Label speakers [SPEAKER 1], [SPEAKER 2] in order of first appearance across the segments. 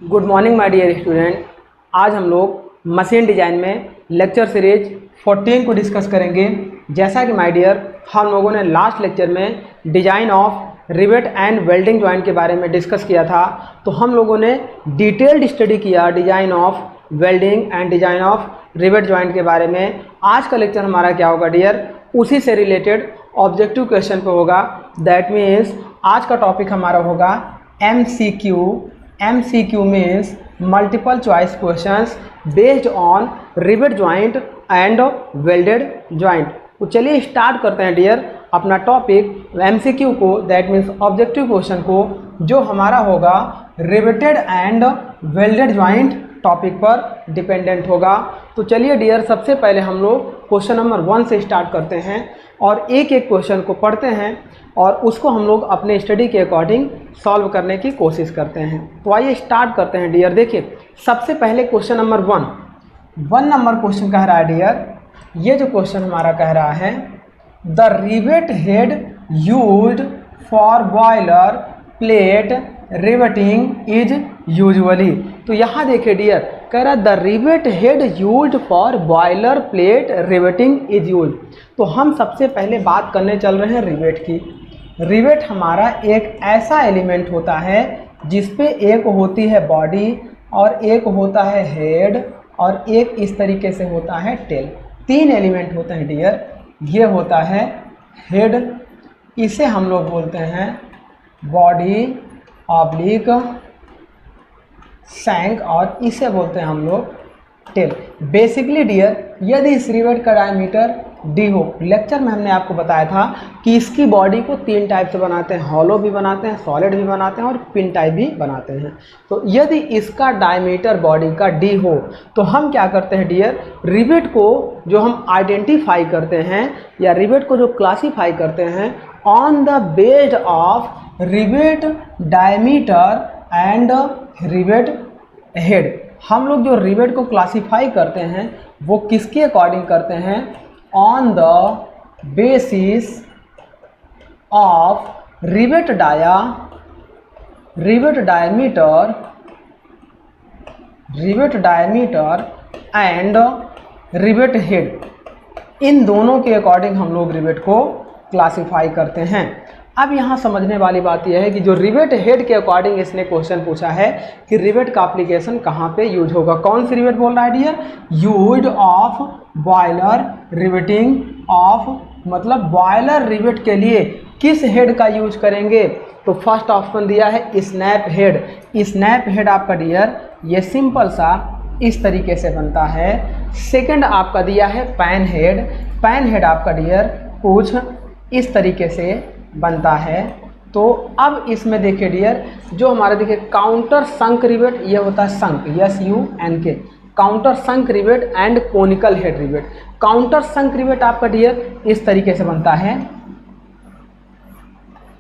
[SPEAKER 1] Good morning my dear student. आज हम लोग मशीन डिज़ाइन में लेक्चर सीरीज 14 को डिस्कस करेंगे। जैसा कि माय डियर हम लोगों ने लास्ट लेक्चर में design of rivet and welding joint के बारे में डिस्कस किया था, तो हम लोगों ने डिटेल्ड स्टडी किया design of welding and design of rivet joint के बारे में। आज का लेक्चर हमारा क्या होगा डियर, उसी से रिलेटेड ऑब्जेक्टिव क्वेश्चन पे होगा। दैट मीन्स आज का टॉपिक हमारा होगा MCQ means multiple choice questions based on rivet joint and welded joint। तो चलिए स्टार्ट करते हैं डियर अपना टॉपिक MCQ को, दैट मीन्स ऑब्जेक्टिव क्वेश्चन को, जो हमारा होगा riveted and welded joint topic पर डिपेंडेंट होगा। तो चलिए डियर सबसे पहले हम लोग क्वेश्चन नंबर 1 से स्टार्ट करते हैं और एक एक क्वेश्चन को पढ़ते हैं और उसको हम लोग अपने स्टडी के अकॉर्डिंग सॉल्व करने की कोशिश करते हैं। तो आइए स्टार्ट करते हैं डियर। देखिए सबसे पहले क्वेश्चन नंबर 1 नंबर क्वेश्चन कह रहा है डियर, ये जो क्वेश्चन हमारा कह रहा है the rivet head used for boiler plate riveting is usually. तो यहाँ देखिए डियर कह रहा है the rivet head used for boiler plate riveting is use. तो हम सबसे पहले बात करने चल रहे हैं रिवेट की। रिवेट हमारा एक ऐसा एलिमेंट होता है जिसपे एक होती है बॉडी और एक होता है हेड और एक इस तरीके से होता है टेल। 3 एलिमेंट होते हैं डियर। ये होता है हेड, इसे हम लोग बोलते हैं बॉडी ऑब्लिक शैंक और इसे बोलते हैं हम लोग टेल। बेसिकली डियर यदि इस रिवेट का डायमीटर डी हो, लेक्चर में हमने आपको बताया था कि इसकी बॉडी को 3 टाइप से बनाते हैं, हॉलो भी बनाते हैं, सॉलिड भी बनाते हैं और पिन टाइप भी बनाते हैं। तो यदि इसका डायमीटर बॉडी का डी हो तो हम क्या करते हैं डियर, रिवेट को जो हम आइडेंटिफाई करते हैं या रिवेट को जो क्लासीफाई करते हैं on the based of rivet diameter and rivet head. हम लोग जो रिवेट को क्लासीफाई करते हैं वो किसके अकॉर्डिंग करते हैं, on the basis of rivet diameter and rivet head. इन दोनों के अकॉर्डिंग हम लोग रिवेट को क्लासीफाई करते हैं। अब यहाँ समझने वाली बात यह है कि जो रिवेट हेड के अकॉर्डिंग इसने क्वेश्चन पूछा है कि रिवेट का एप्लीकेशन कहाँ पे यूज होगा। कौन सी रिवेट बोल रहा है dear, use of boiler riveting of, मतलब बॉयलर रिवेट के लिए किस हेड का यूज करेंगे। तो फर्स्ट ऑप्शन दिया है स्नैप हेड। स्नैप हेड आपका डियर ये सिंपल सा इस तरीके से बनता है। सेकंड आपका दिया है पैन हेड। पैन हेड आपका डियर कुछ इस तरीके से बनता है। तो अब इसमें देखिए डियर जो हमारा देखिए काउंटर संक रिवेट, ये होता है संक, SUNK, counter sunk rivet and conical head rivet. Counter sunk rivet आपका डियर इस तरीके से बनता है,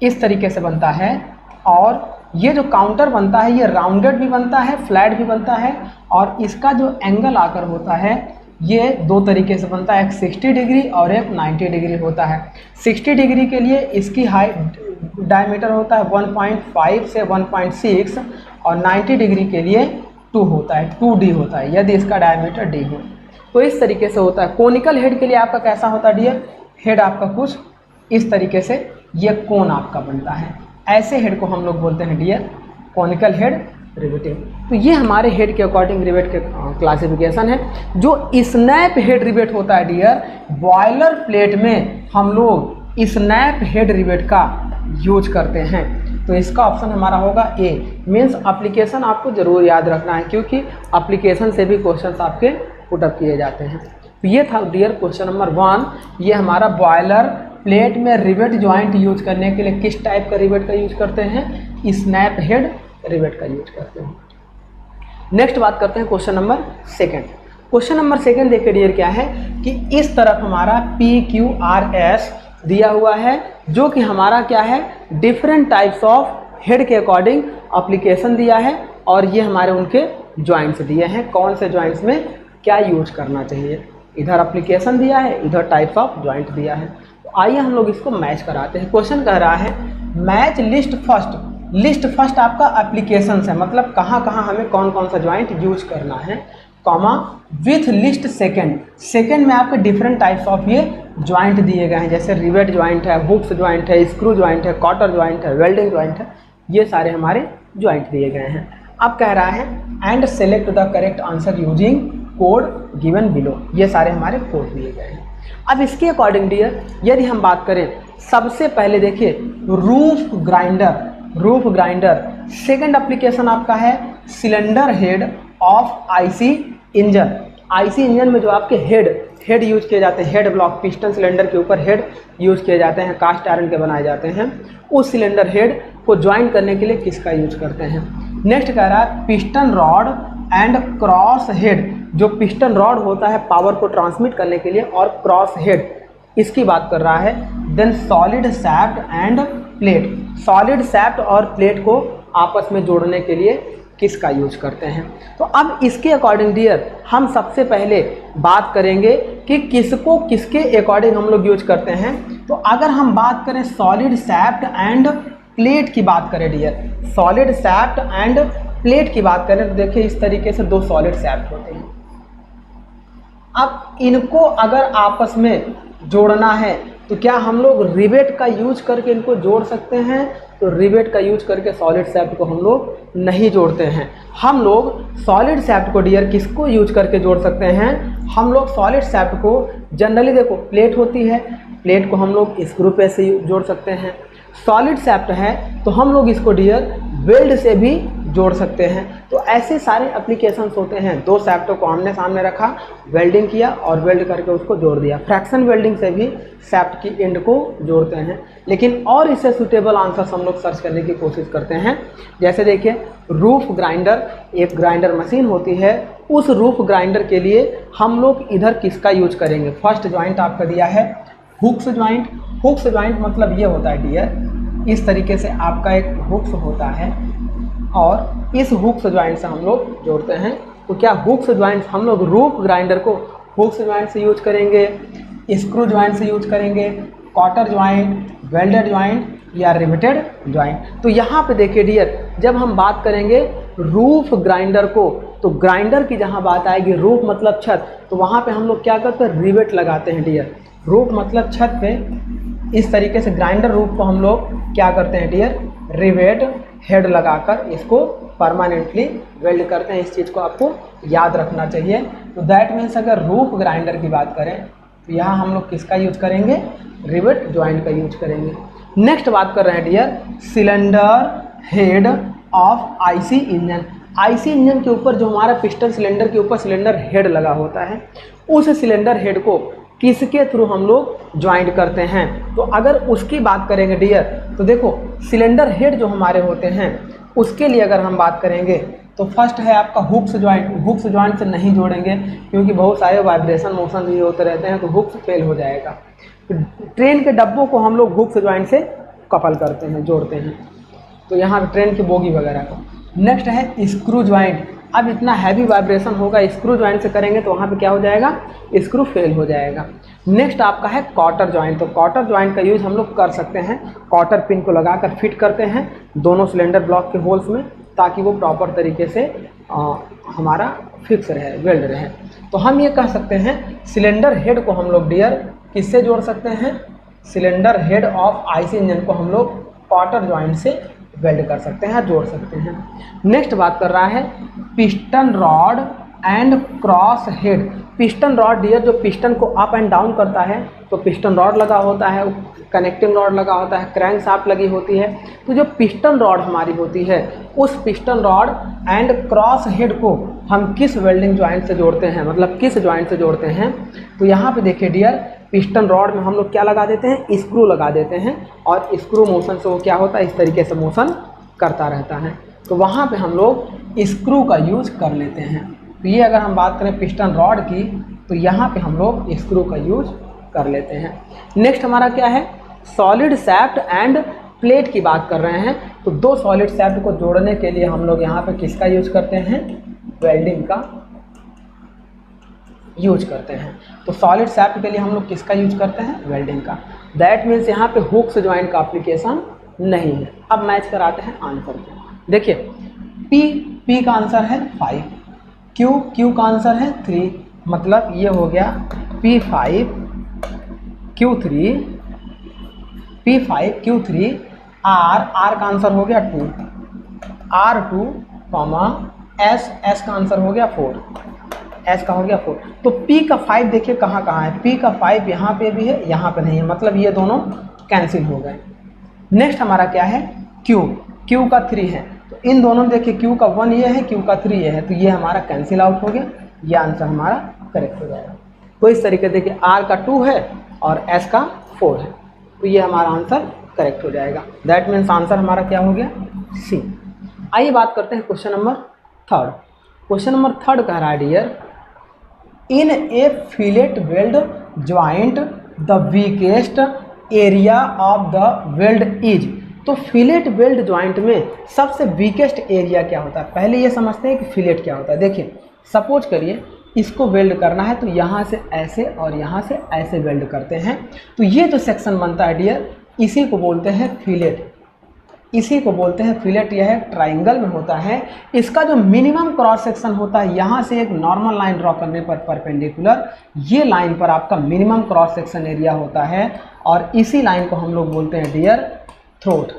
[SPEAKER 1] इस तरीके से बनता है। और ये जो काउंटर बनता है ये राउंडेड भी बनता है, फ्लैट भी बनता है और इसका जो एंगल आकर होता है ये 2 तरीके से बनता है, एक 60 डिग्री और एक 90 डिग्री होता है। 60 डिग्री के लिए इसकी हाइट डायमीटर होता है 1.5 से 1.6 और 90 डिग्री के लिए 2 होता है, 2D होता है यदि इसका डायमीटर D हो। तो इस तरीके से होता है। कोनिकल हेड के लिए आपका कैसा होता है डियर, हेड आपका कुछ इस तरीके से ये कोन आपका बनता है। ऐसे हेड को हम लोग बोलते हैं डियर कोनिकल हेड रिवेटिंग। तो ये हमारे हेड के अकॉर्डिंग रिवेट के क्लासिफिकेशन है। जो स्नैप हेड रिवेट होता है डियर, बॉयलर प्लेट में हम लोग स्नैप हेड रिवेट का यूज करते हैं। तो इसका ऑप्शन हमारा होगा ए। मीन्स एप्लीकेशन आपको ज़रूर याद रखना है क्योंकि एप्लीकेशन से भी क्वेश्चन आपके पुटअप किए जाते हैं। तो ये था डियर क्वेश्चन नंबर 1। ये हमारा बॉयलर प्लेट में रिवेट जॉइंट यूज करने के लिए किस टाइप का रिवेट का यूज करते हैं, स्नैप हेड रिवेट का यूज करते हैं। नेक्स्ट बात करते हैं क्वेश्चन नंबर 2। क्वेश्चन नंबर 2 देखिए डियर क्या है कि इस तरफ हमारा PQRS दिया हुआ है जो कि हमारा क्या है डिफरेंट टाइप्स ऑफ हेड के अकॉर्डिंग एप्लीकेशन दिया है और ये हमारे उनके जॉइंट्स दिए हैं, कौन से जॉइंट्स में क्या यूज करना चाहिए। इधर एप्लीकेशन दिया है, इधर टाइप्स ऑफ जॉइंट दिया है। तो आइए हम लोग इसको मैच कराते हैं। क्वेश्चन कह रहा है match list first list first आपका एप्लीकेशंस है, मतलब कहाँ कहाँ हमें कौन कौन सा ज्वाइंट यूज करना है, comma with list second. Second में आपके डिफरेंट टाइप्स ऑफ ये ज्वाइंट दिए गए हैं, जैसे रिवेट ज्वाइंट है, हुक्स ज्वाइंट है, स्क्रू ज्वाइंट है, कॉटर ज्वाइंट है, वेल्डिंग ज्वाइंट है, ये सारे हमारे ज्वाइंट दिए गए हैं। अब कह रहा है and select the correct answer using code given below, ये सारे हमारे कोड दिए गए हैं। अब इसके अकॉर्डिंग डियर यदि हम बात करें, सबसे पहले देखिए रूफ ग्राइंडर, सेकंड एप्लीकेशन आपका है cylinder head of IC engine. IC engine में जो आपके हेड यूज किए जाते हैं, हेड ब्लॉक, पिस्टन सिलेंडर के ऊपर हेड यूज किए जाते हैं, कास्ट आयरन के बनाए जाते हैं, उस सिलेंडर हेड को ज्वाइन करने के लिए किसका यूज करते हैं। नेक्स्ट कह रहा है piston rod and cross head, जो पिस्टन रॉड होता है पावर को ट्रांसमिट करने के लिए, और क्रॉस हेड इसकी बात कर रहा है। Then solid shaft and plate, solid shaft और प्लेट को आपस में जोड़ने के लिए किसका यूज करते हैं। तो अब इसके अकॉर्डिंग डियर हम सबसे पहले बात करेंगे कि किसको किसके अकॉर्डिंग हम लोग यूज करते हैं। तो अगर हम बात करें सॉलिड सैफ्ट एंड प्लेट की बात करें dear, solid shaft and plate की बात करें तो देखिए इस तरीके से दो सॉलिड सैफ्ट होते हैं। अब इनको अगर आपस में जोड़ना है तो क्या हम लोग रिवेट का यूज करके इनको जोड़ सकते हैं, तो रिवेट का यूज करके सॉलिड सैफ्ट को हम लोग नहीं जोड़ते हैं। हम लोग सॉलिड सैफ्ट को डियर किसको यूज करके जोड़ सकते हैं, हम लोग सॉलिड सैफ्ट को जनरली देखो प्लेट होती है, प्लेट को हम लोग स्क्रू पे से जोड़ सकते हैं। सॉलिड सैफ्ट है तो हम लोग इसको डियर वेल्ड से भी जोड़ सकते हैं। तो ऐसे सारे एप्लीकेशंस होते हैं। दो सैफ्टों को आमने सामने रखा, वेल्डिंग किया और वेल्ड करके उसको जोड़ दिया। फ्रैक्शन वेल्डिंग से भी सैफ्ट की एंड को जोड़ते हैं। लेकिन और इससे सूटेबल आंसर्स हम लोग सर्च करने की कोशिश करते हैं। जैसे देखिए रूफ ग्राइंडर, एक ग्राइंडर मशीन होती है, उस रूफ ग्राइंडर के लिए हम लोग इधर किसका यूज करेंगे। फर्स्ट ज्वाइंट आपका दिया है हुक्स ज्वाइंट। हुक्स ज्वाइंट मतलब ये होता है डियर, इस तरीके से आपका एक हुक्स होता है और इस हुक्स ज्वाइंट से हम लोग जोड़ते हैं। तो क्या हुक्स ज्वाइंट हम लोग रूफ ग्राइंडर को हुक्स ज्वाइंट से यूज करेंगे, स्क्रू ज्वाइंट से यूज करेंगे, कॉटर ज्वाइंट, वेल्डेड ज्वाइंट या रिवेटेड ज्वाइंट। तो यहाँ पे देखिए डियर, जब हम बात करेंगे रूफ ग्राइंडर को, तो ग्राइंडर की जहाँ बात आएगी, रूफ मतलब छत, तो वहाँ पे हम लोग क्या करते हैं, रिवेट लगाते हैं डियर। रूफ मतलब छत पे, इस तरीके से ग्राइंडर रूफ को हम लोग क्या करते हैं डियर, रिवेट हेड लगाकर इसको परमानेंटली वेल्ड करते हैं। इस चीज़ को आपको याद रखना चाहिए। तो दैट मीन्स अगर रूफ ग्राइंडर की बात करें तो यहाँ हम लोग किसका यूज करेंगे, रिवेट ज्वाइंट का यूज करेंगे। नेक्स्ट बात कर रहे हैं dear cylinder head of IC engine. IC engine के ऊपर जो हमारा पिस्टन सिलेंडर के ऊपर सिलेंडर हेड लगा होता है, उस सिलेंडर हेड को किसके थ्रू हम लोग ज्वाइंट करते हैं। तो अगर उसकी बात करेंगे डियर, तो देखो सिलेंडर हेड जो हमारे होते हैं उसके लिए अगर हम बात करेंगे तो फर्स्ट है आपका हुक्स ज्वाइंट। हुक्स ज्वाइंट से नहीं जोड़ेंगे क्योंकि बहुत सारे वाइब्रेशन मोशन भी होते रहते हैं, तो हुक्स फेल हो जाएगा। तो ट्रेन के डब्बों को हम लोग हुक्स ज्वाइंट से कपल करते हैं, जोड़ते हैं। तो यहाँ पे ट्रेन की बोगी वगैरह को। नेक्स्ट है स्क्रू ज्वाइंट। अब इतना हैवी वाइब्रेशन होगा, स्क्रू ज्वाइंट से करेंगे तो वहाँ पे क्या हो जाएगा, स्क्रू फेल हो जाएगा। नेक्स्ट आपका है कॉटर ज्वाइंट। तो कॉटर ज्वाइंट का यूज हम लोग कर सकते हैं, कॉटर पिन को लगाकर फिट करते हैं दोनों सिलेंडर ब्लॉक के होल्स में, ताकि वो प्रॉपर तरीके से हमारा फिक्स रहे, वेल्ड रहे। तो हम ये कह सकते हैं सिलेंडर हेड को हम लोग डियर किससे जोड़ सकते हैं, cylinder head of IC engine को हम लोग कॉटर ज्वाइंट से वेल्ड कर सकते हैं, जोड़ सकते हैं। नेक्स्ट बात कर रहा है piston rod and cross head. Piston rod dear जो पिस्टन को अप एंड डाउन करता है, तो पिस्टन रॉड लगा होता है, कनेक्टिंग रॉड लगा होता है, क्रैंक शाफ्ट लगी होती है। तो जो पिस्टन रॉड हमारी होती है, उस piston rod and cross head को हम किस वेल्डिंग ज्वाइंट से जोड़ते हैं, मतलब किस ज्वाइंट से जोड़ते हैं। तो यहाँ पे देखिए डियर पिस्टन रॉड में हम लोग क्या लगा देते हैं, स्क्रू लगा देते हैं, और स्क्रू मोशन से वो क्या होता है, इस तरीके से मोशन करता रहता है। तो वहाँ पे हम लोग स्क्रू का यूज कर लेते हैं। तो ये अगर हम बात करें पिस्टन रॉड की, तो यहाँ पे हम लोग स्क्रू का यूज कर लेते हैं। नेक्स्ट हमारा क्या है, सॉलिड सैफ्ट एंड प्लेट की बात कर रहे हैं। तो दो सॉलिड सैफ्ट को जोड़ने के लिए हम लोग यहाँ पे किसका यूज करते हैं, वेल्डिंग का यूज करते हैं। तो सॉलिड सैफ्ट के लिए हम लोग किसका यूज करते हैं, वेल्डिंग का। दैट मीन्स यहाँ पे हुक्स ज्वाइंट का एप्लीकेशन नहीं है। अब मैच कराते हैं आंसर को। देखिए P का आंसर है 5, Q का आंसर है 3, मतलब ये हो गया P5 Q3 R का आंसर हो गया 2, R2, S का आंसर हो गया 4, S का हो गया 4। तो P का 5 देखिए कहाँ कहाँ है, P का 5 यहाँ पे भी है, यहाँ पे नहीं है, मतलब ये दोनों कैंसिल हो गए। नेक्स्ट हमारा क्या है Q का 3 है, तो इन दोनों देखिए Q का 1 ये है, Q का 3 ये है, तो ये हमारा कैंसिल आउट हो गया, ये आंसर हमारा करेक्ट हो जाएगा। तो इस तरीके देखिए R का 2 है और S का 4 है, तो ये हमारा आंसर करेक्ट हो जाएगा। दैट मीन्स आंसर हमारा क्या हो गया C। आइए बात करते हैं क्वेश्चन नंबर 3। क्वेश्चन नंबर 3 कह रहा है dear, in a fillet weld joint the weakest area of the weld is. तो फिलेट वेल्ड ज्वाइंट में सबसे वीकेस्ट एरिया क्या होता है, पहले ये समझते हैं कि फिलेट क्या होता है। देखिए सपोज करिए इसको वेल्ड करना है, तो यहाँ से ऐसे और यहाँ से ऐसे वेल्ड करते हैं, तो ये जो सेक्शन बनता है डियर, इसी को बोलते हैं फिलेट, इसी को बोलते हैं फिलेट। यह ट्राइंगल में होता है। इसका जो मिनिमम क्रॉस सेक्शन होता है, यहाँ से एक नॉर्मल लाइन ड्रॉ करने पर परपेंडिकुलर, ये लाइन पर आपका मिनिमम क्रॉस सेक्शन एरिया होता है, और इसी लाइन को हम लोग बोलते हैं डियर थ्रोट,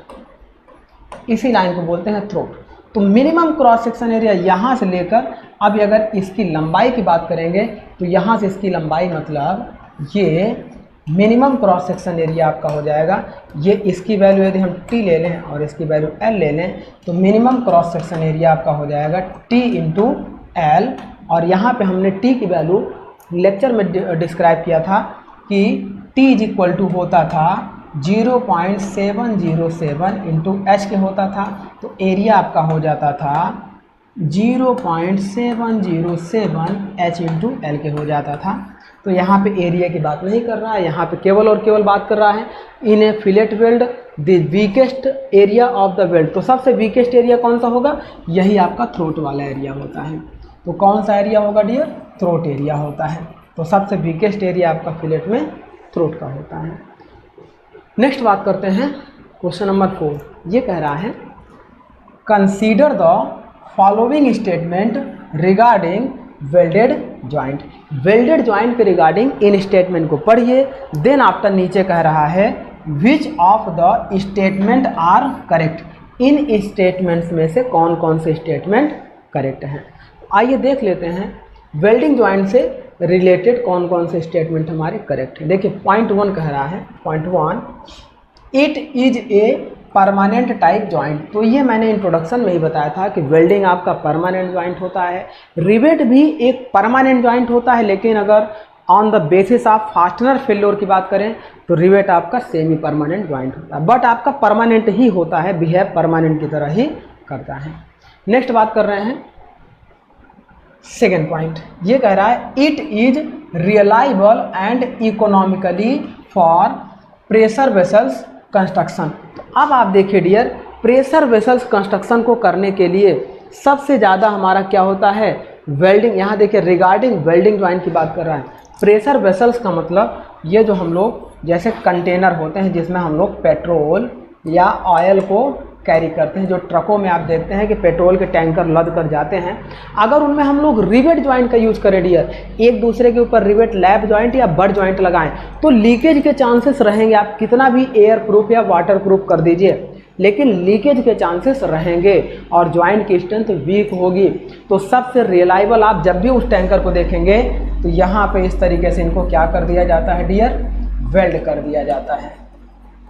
[SPEAKER 1] इसी लाइन को बोलते हैं थ्रोट। तो मिनिमम क्रॉस सेक्शन एरिया यहाँ से लेकर, अब अगर इसकी लंबाई की बात करेंगे तो यहाँ से इसकी लंबाई, मतलब ये मिनिमम क्रॉस सेक्शन एरिया आपका हो जाएगा। ये इसकी वैल्यू यदि हम T ले लें और इसकी वैल्यू L ले लें, तो मिनिमम क्रॉस सेक्शन एरिया आपका हो जाएगा T इंटू L। और यहाँ पे हमने T की वैल्यू लेक्चर में डिस्क्राइब किया था कि T इज इक्वल टू होता था 0.707 इंटू H के होता था, तो एरिया आपका हो जाता था 0.707 H इंटू L के हो जाता था। तो यहाँ पे एरिया की बात नहीं कर रहा है, यहाँ पे केवल और केवल बात कर रहा है in a fillet weld the weakest area of the weld. तो सबसे वीकेस्ट एरिया कौन सा होगा, यही आपका थ्रोट वाला एरिया होता है। तो कौन सा एरिया होगा डियर, थ्रोट एरिया होता है। तो सबसे वीकेस्ट एरिया आपका फिलेट में थ्रोट का होता है। नेक्स्ट बात करते हैं क्वेश्चन नंबर 4। ये कह रहा है consider the following statement regarding welded joint. Welded joint के रिगार्डिंग इन स्टेटमेंट को पढ़िए। देन आफ्टर नीचे कह रहा है which of the statement are correct. इन स्टेटमेंट्स में से कौन कौन से स्टेटमेंट करेक्ट हैं। आइए देख लेते हैं वेल्डिंग ज्वाइंट से रिलेटेड कौन कौन से स्टेटमेंट हमारे करेक्ट हैं। देखिए पॉइंट 1 कह रहा है, point 1 it is a permanent type joint. तो ये मैंने इंट्रोडक्शन में ही बताया था कि वेल्डिंग आपका परमानेंट ज्वाइंट होता है, रिवेट भी एक परमानेंट ज्वाइंट होता है, लेकिन अगर on the basis of fastener failure की बात करें तो रिवेट आपका सेमी परमानेंट ज्वाइंट होता है, बट आपका परमानेंट ही होता है, बिहेव परमानेंट की तरह ही करता है। नेक्स्ट बात कर रहे हैं सेकेंड पॉइंट। ये कह रहा है it is reliable and economically for pressure vessels construction. तो अब आप देखिए डियर, प्रेशर वेसल्स कंस्ट्रक्शन को करने के लिए सबसे ज़्यादा हमारा क्या होता है, वेल्डिंग। यहाँ देखिए रिगार्डिंग वेल्डिंग ज्वाइंट की बात कर रहा है। प्रेशर वेसल्स का मतलब ये जो हम लोग जैसे कंटेनर होते हैं जिसमें हम लोग पेट्रोल या ऑयल को कैरी करते हैं, जो ट्रकों में आप देखते हैं कि पेट्रोल के टैंकर लद कर जाते हैं, अगर उनमें हम लोग रिवेट ज्वाइंट का यूज़ करें डियर, एक दूसरे के ऊपर रिवेट लैप ज्वाइंट या बट ज्वाइंट लगाएं, तो लीकेज के चांसेस रहेंगे। आप कितना भी एयर प्रूफ या वाटर प्रूफ कर दीजिए, लेकिन लीकेज के चांसेस रहेंगे और ज्वाइंट की स्ट्रेंथ वीक होगी। तो सबसे रियलाइबल आप जब भी उस टैंकर को देखेंगे तो यहाँ पे इस तरीके से इनको क्या कर दिया जाता है डियर, वेल्ड कर दिया जाता है,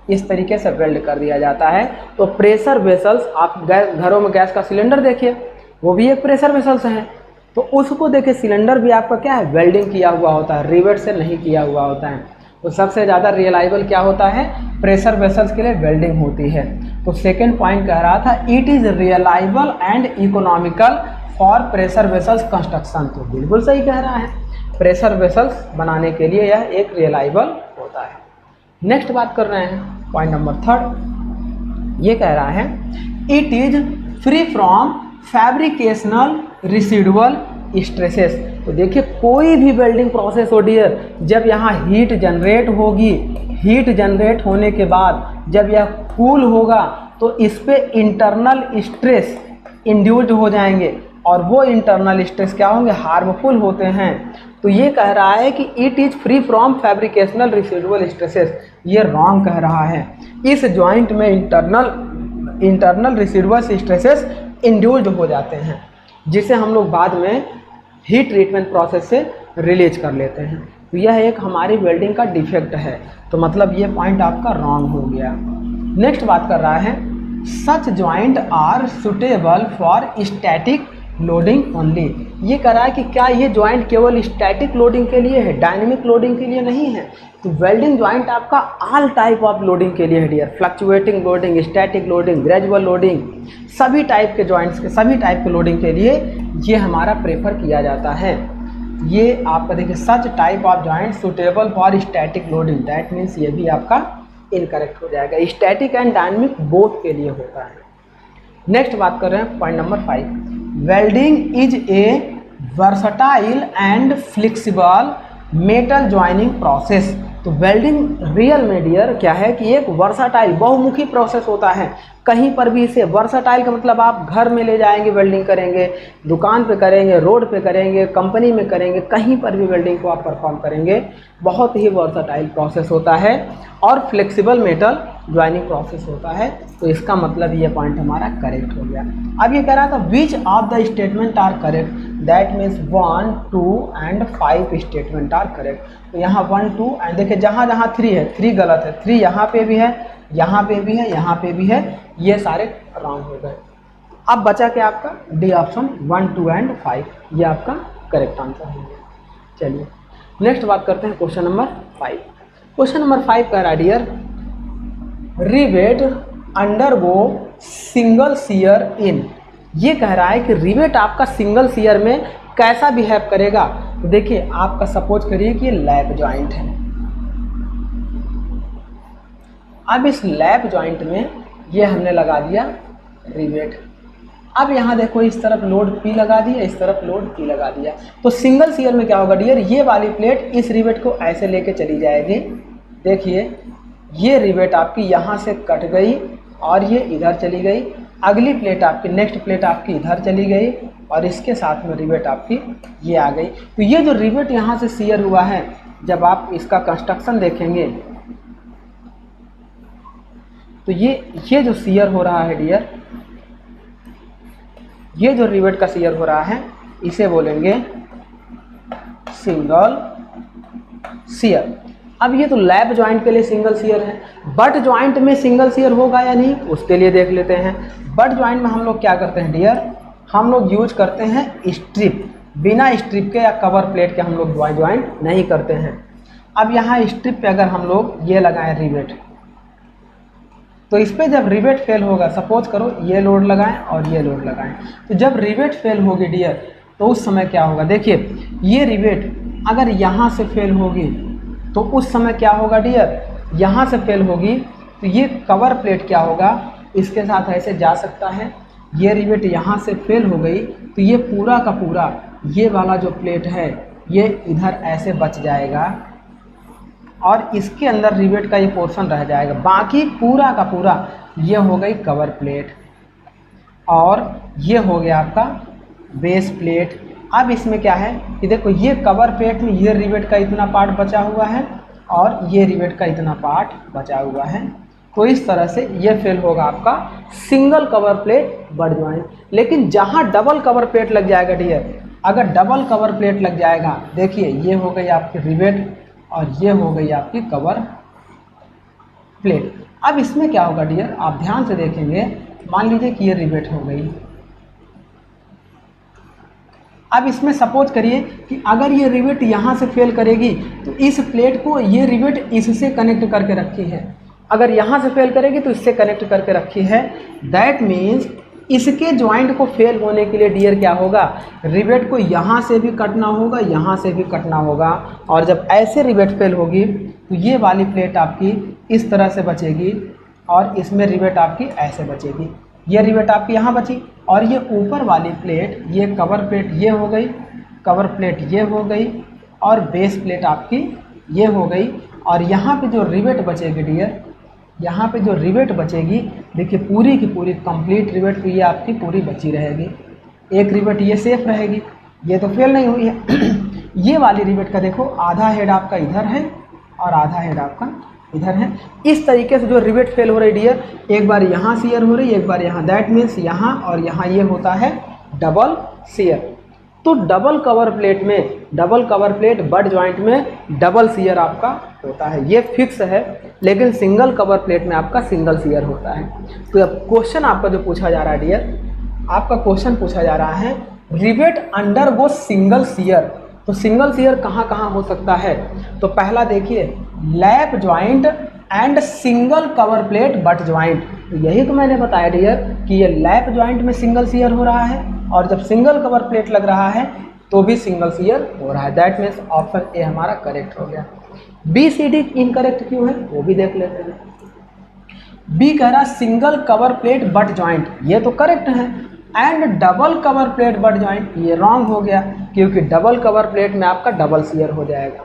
[SPEAKER 1] इस तरीके से वेल्ड कर दिया जाता है। तो प्रेशर वेसल्स, आप घरों में गैस का सिलेंडर देखिए, वो भी एक प्रेशर वेसल्स हैं, तो उसको देखिए सिलेंडर भी आपका क्या है, वेल्डिंग किया हुआ होता है, रिवेट से नहीं किया हुआ होता है। तो सबसे ज़्यादा रियलाइबल क्या होता है, प्रेशर वेसल्स के लिए वेल्डिंग होती है। तो सेकेंड पॉइंट कह रहा था it is reliable and economical for pressure vessels construction. तो बिल्कुल सही कह रहा है, प्रेशर वेसल्स बनाने के लिए यह एक रियलाइबल होता है। नेक्स्ट बात कर रहे हैं पॉइंट नंबर 3। ये कह रहा है it is free from fabricational residual stresses. तो देखिए कोई भी वेल्डिंग प्रोसेस हो डियर, जब यहाँ हीट जनरेट होगी, हीट जनरेट होने के बाद जब यह कूल होगा तो इस पे इंटरनल स्ट्रेस इंड्यूस्ड हो जाएंगे और वो इंटरनल स्ट्रेस क्या होंगे, हार्मफुल होते हैं। तो ये कह रहा है कि it is free from fabricational residual stresses, ये रॉन्ग कह रहा है। इस जॉइंट में इंटरनल रिसिडुअल स्ट्रेसेस इंड्यूस्ड हो जाते हैं, जिसे हम लोग बाद में हीट ट्रीटमेंट प्रोसेस से रिलीज कर लेते हैं। तो यह एक हमारी वेल्डिंग का डिफेक्ट है, तो मतलब ये पॉइंट आपका रॉन्ग हो गया। नेक्स्ट बात कर रहा है, such joint are suitable for static loading only. ये कह रहा है कि क्या ये जॉइंट केवल स्टैटिक लोडिंग के लिए है, डायनेमिक लोडिंग के लिए नहीं है। तो वेल्डिंग जॉइंट आपका ऑल टाइप ऑफ लोडिंग के लिए है dear, fluctuating loading, static loading, gradual loading, सभी टाइप के जॉइंट्स के सभी टाइप के लोडिंग के लिए ये हमारा प्रेफर किया जाता है। ये आपका देखिए such type of joint suitable for static loading, that means ये भी आपका इनकरेक्ट हो जाएगा, स्टैटिक एंड डायनेमिक बोथ के लिए होता है। नेक्स्ट बात कर रहे हैं point number 5, welding is a versatile and flexible metal joining process. तो वेल्डिंग रियल में डियर क्या है कि एक वर्सटाइल बहुमुखी प्रोसेस होता है। कहीं पर भी इसे, वर्सटाइल का मतलब आप घर में ले जाएंगे वेल्डिंग करेंगे, दुकान पे करेंगे, रोड पे करेंगे, कंपनी में करेंगे, कहीं पर भी वेल्डिंग को आप परफॉर्म करेंगे, बहुत ही वर्सटाइल प्रोसेस होता है और फ्लेक्सिबल मेटल ज्वाइनिंग प्रोसेस होता है। तो इसका मतलब ये पॉइंट हमारा करेक्ट हो गया। अब ये कह रहा था which of the statement are correct, that means 1, 2 and 5 statement are correct. तो यहाँ 1, 2 एंड देखिए जहाँ जहाँ 3 है, 3 गलत है, 3 यहाँ पे भी है, यहाँ पे भी है, यहाँ पे भी है, ये सारे रॉन्ग हो गए। अब बचा क्या आपका डी ऑप्शन 1, 2 एंड 5, ये आपका करेक्ट आंसर है। चलिए नेक्स्ट बात करते हैं क्वेश्चन नंबर 5। क्वेश्चन नंबर 5 कह रहा है dear, rivet undergo single shear in. ये कह रहा है कि रिवेट आपका सिंगल सीयर में कैसा बिहेव करेगा। तो देखिए आपका सपोज करिए कि लैप जॉइंट है, अब इस लैप जॉइंट में ये हमने लगा दिया रिवेट। अब यहाँ देखो इस तरफ लोड P लगा दिया, इस तरफ लोड P लगा दिया। तो सिंगल सीयर में क्या होगा डियर, ये वाली प्लेट इस रिवेट को ऐसे लेके चली जाएगी। देखिए ये रिवेट आपकी यहाँ से कट गई और ये इधर चली गई, अगली प्लेट आपकी, नेक्स्ट प्लेट आपकी इधर चली गई और इसके साथ में रिवेट आपकी ये आ गई। तो ये जो रिवेट यहाँ से सीयर हुआ है, जब आप इसका कंस्ट्रक्शन देखेंगे तो ये जो सीयर हो रहा है डियर, ये जो रिवेट का सीयर हो रहा है इसे बोलेंगे सिंगल सीयर। अब ये तो लैप जॉइंट के लिए सिंगल सीयर है, बट जॉइंट में सिंगल सीयर होगा या नहीं उसके लिए देख लेते हैं। बट जॉइंट में हम लोग क्या करते हैं डियर, हम लोग यूज करते हैं स्ट्रिप, बिना स्ट्रिप के या कवर प्लेट के हम लोग जॉइंट नहीं करते हैं। अब यहाँ स्ट्रिप पे अगर हम लोग ये लगाएं रिवेट, तो इस पर जब रिवेट फेल होगा, सपोज करो ये लोड लगाएं और ये लोड लगाएं, तो जब रिवेट फेल होगी डियर तो उस समय क्या होगा, देखिए ये रिवेट अगर यहाँ से फेल होगी तो उस समय क्या होगा डियर, यहाँ से फेल होगी तो ये कवर प्लेट क्या होगा, इसके साथ ऐसे जा सकता है। ये रिवेट यहाँ से फेल हो गई तो ये पूरा का पूरा ये वाला जो प्लेट है ये इधर ऐसे बच जाएगा और इसके अंदर रिवेट का ये पोर्शन रह जाएगा, बाकी पूरा का पूरा ये हो गई कवर प्लेट और ये हो गया आपका बेस प्लेट। अब इसमें क्या है कि देखो ये कवर प्लेट में ये रिवेट का इतना पार्ट बचा हुआ है और ये रिवेट का इतना पार्ट बचा हुआ है। तो इस तरह से ये फेल होगा आपका single cover plate butt joint. लेकिन जहाँ डबल कवर प्लेट लग जाएगा डियर, अगर डबल कवर प्लेट लग जाएगा, देखिए ये हो गई आपकी रिवेट और ये हो गई आपकी कवर प्लेट। अब इसमें क्या होगा डियर, आप ध्यान से देखेंगे, मान लीजिए कि ये रिवेट हो गई। अब इसमें सपोज करिए कि अगर ये रिवेट यहाँ से फेल करेगी तो इस प्लेट को ये रिवेट इससे कनेक्ट करके रखी है, अगर यहाँ से फेल करेगी तो इससे कनेक्ट करके रखी है। दैट मीन्स इसके जॉइंट को फेल होने के लिए डियर क्या होगा, रिवेट को यहाँ से भी कटना होगा, यहाँ से भी कटना होगा। और जब ऐसे रिवेट फेल होगी तो ये वाली प्लेट आपकी इस तरह से बचेगी और इसमें रिवेट आपकी ऐसे बचेगी। ये रिवेट आपकी यहाँ बची और ये ऊपर वाली प्लेट, ये कवर प्लेट ये हो गई, कवर प्लेट ये हो गई और बेस प्लेट आपकी ये हो गई। और यहाँ पे जो रिवेट बचेगी डियर, यहाँ पे जो रिवेट बचेगी, देखिए पूरी की पूरी कंप्लीट रिवेट तो ये आपकी पूरी बची रहेगी। एक रिवेट ये सेफ रहेगी, ये तो फेल नहीं हुई है। ये वाली रिवेट का देखो आधा हेड आपका इधर है और आधा हेड आपका इधर है। इस तरीके से जो रिवेट फेल हो रही डियर, एक बार यहाँ शियर हो रही है, एक बार यहाँ, दैट मीन्स यहाँ और यहाँ ये होता है डबल शियर। तो डबल कवर प्लेट में, double cover plate butt joint में डबल शियर आपका होता है, ये फिक्स है। लेकिन सिंगल कवर प्लेट में आपका सिंगल शियर होता है। तो अब क्वेश्चन आपका जो पूछा जा रहा है डियर, आपका क्वेश्चन पूछा जा रहा है रिवेट अंडर वो सिंगल शियर। तो सिंगल शियर कहाँ कहाँ हो सकता है? तो पहला देखिए lap joint and single cover plate butt joint. तो यही तो मैंने बताया डियर कि ये लैप जॉइंट में सिंगल शियर हो रहा है और जब सिंगल कवर प्लेट लग रहा है तो भी सिंगल शियर हो रहा है। दैट मीन्स ऑप्शन ए हमारा करेक्ट हो गया। बी सी डी इनकरेक्ट क्यों है वो भी देख लेते हैं। बी कह रहा single cover plate butt joint, ये तो करेक्ट है। And double cover plate butt joint, ये रॉन्ग हो गया क्योंकि डबल कवर प्लेट में आपका डबल शियर हो जाएगा।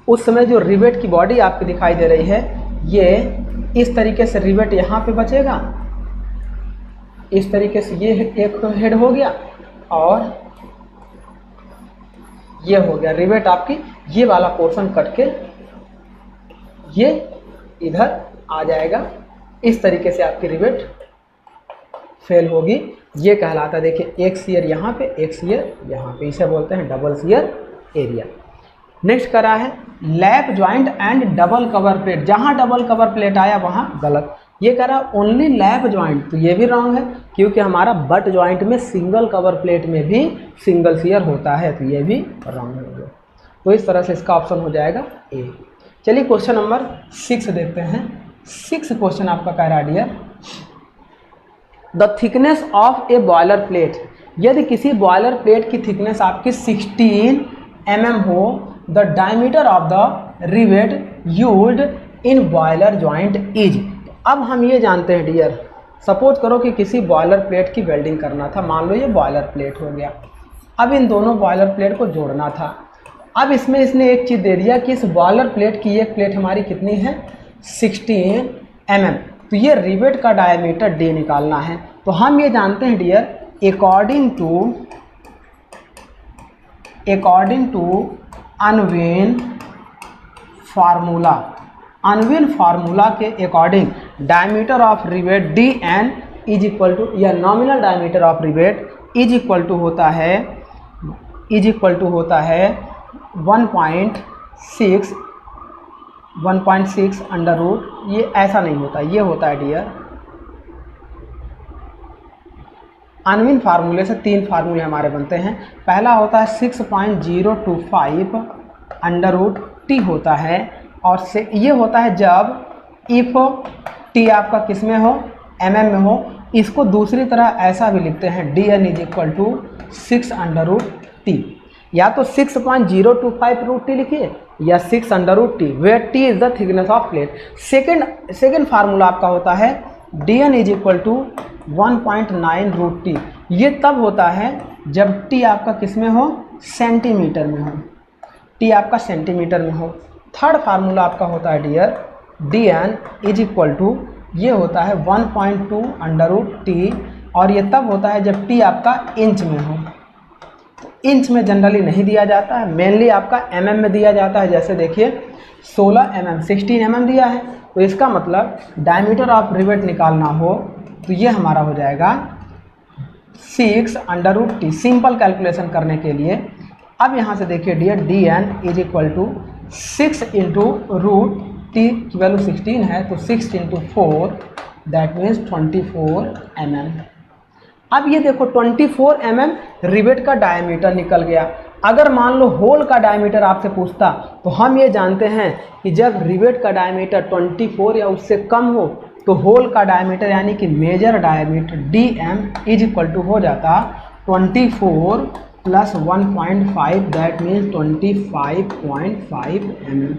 [SPEAKER 1] उस समय जो रिवेट की बॉडी आपकी दिखाई दे रही है, ये इस तरीके से रिवेट यहाँ पे बचेगा, इस तरीके से ये एक हेड हो गया और ये हो गया रिवेट आपकी। ये वाला पोर्शन कट के ये इधर आ जाएगा। इस तरीके से आपकी रिवेट फेल होगी। ये कहलाता है देखिए एक शियर यहाँ पे, एक शियर यहाँ पे, इसे बोलते हैं डबल शियर एरिया। नेक्स्ट करा है lap joint and double cover plate. जहाँ डबल कवर प्लेट आया वहाँ गलत। ये कह रहा ओनली लैप जॉइंट, तो ये भी रॉन्ग है क्योंकि हमारा बट जॉइंट में सिंगल कवर प्लेट में भी सिंगल शियर होता है, तो ये भी रॉन्ग हो गया। तो इस तरह से इसका ऑप्शन हो जाएगा ए। चलिए क्वेश्चन नंबर 6 देखते हैं। 6 क्वेश्चन आपका कह रहा है dear the thickness of a boiler plate. यदि किसी बॉयलर प्लेट की थिकनेस आपकी 16 mm हो, the diameter of the rivet used in boiler joint is. अब हम ये जानते हैं डियर, सपोज करो कि किसी बॉयलर प्लेट की वेल्डिंग करना था, मान लो ये बॉयलर प्लेट हो गया। अब इन दोनों बॉयलर प्लेट को जोड़ना था। अब इसमें इसने एक चीज़ दे दिया कि इस बॉयलर प्लेट की एक प्लेट हमारी कितनी है 16 mm। तो ये रिवेट का डायमीटर डी निकालना है। तो हम ये जानते हैं dear according to Unwin formula, Unwin formula के according diameter of rivet d N is equal to, या nominal diameter of rivet is equal to होता है 1.6 अंडर रूट। ये ऐसा नहीं होता, ये होता है डियर अनविन फार्मूले से 3 फार्मूले हमारे बनते हैं। पहला होता है 6.025 अंडर रूट टी होता है, और से ये होता है जब इफ टी आपका किस में हो, mm में हो। इसको दूसरी तरह ऐसा भी लिखते हैं D N is equal to 6 under root T, या तो 6.025 रूट टी लिखिए या 6 under root T, where T is the thickness of plate. Second formula आपका होता है D N is equal to 1.9 root T. ये तब होता है जब टी आपका किस में हो, सेंटीमीटर में हो, टी आपका सेंटीमीटर में हो। थर्ड फार्मूला आपका होता है dear D N is equal to, ये होता है 1.2 अंडर रूट टी, और ये तब होता है जब टी आपका इंच में हो। इंच में जनरली नहीं दिया जाता है, मेनली आपका mm में दिया जाता है। जैसे देखिए 16 mm 16 mm दिया है, तो इसका मतलब डायमीटर ऑफ रिवेट निकालना हो तो ये हमारा हो जाएगा 6 under root T, simple calculation करने के लिए। अब यहाँ से देखिए dear D N is equal to 6 into root T की वैल्यू 16 है, तो 6 इंटू 4 दैट मीन्स 24 mm। अब ये देखो 24 mm रिवेट का डायमीटर निकल गया। अगर मान लो होल का डायमीटर आपसे पूछता तो हम ये जानते हैं कि जब रिवेट का डायमीटर 24 या उससे कम हो तो होल का डायमीटर यानी कि major diameter D M is equal to हो जाता 24 प्लस 1.5 दैट मीन्स 25.5 mm।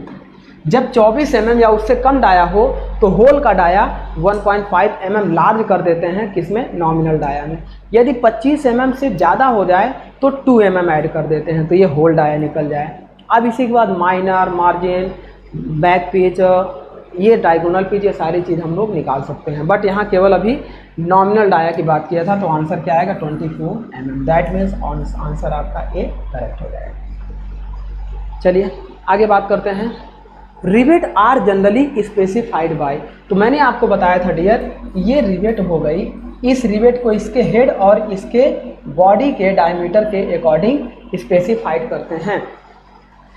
[SPEAKER 1] जब 24 mm या उससे कम डाया हो तो होल का डाया 1.5 mm लार्ज कर देते हैं, किसमें, नॉमिनल डाया में। यदि 25 mm से ज़्यादा हो जाए तो 2 mm ऐड कर देते हैं, तो ये होल डाया निकल जाए। अब इसी के बाद माइनर, मार्जिन, बैक पिच, ये डायगोनल पिच, ये सारी चीज़ हम लोग निकाल सकते हैं। बट यहाँ केवल अभी नॉमिनल डाया की बात किया था, तो आंसर क्या आएगा, 24 mm। दैट मीन्स आंसर आपका ए करेक्ट हो जाएगा। चलिए आगे बात करते हैं। Rivet are generally specified by, तो मैंने आपको बताया था डियर, ये रिवेट हो गई, इस रिवेट को इसके हेड और इसके बॉडी के डायमीटर के अकॉर्डिंग स्पेसिफाइड करते हैं,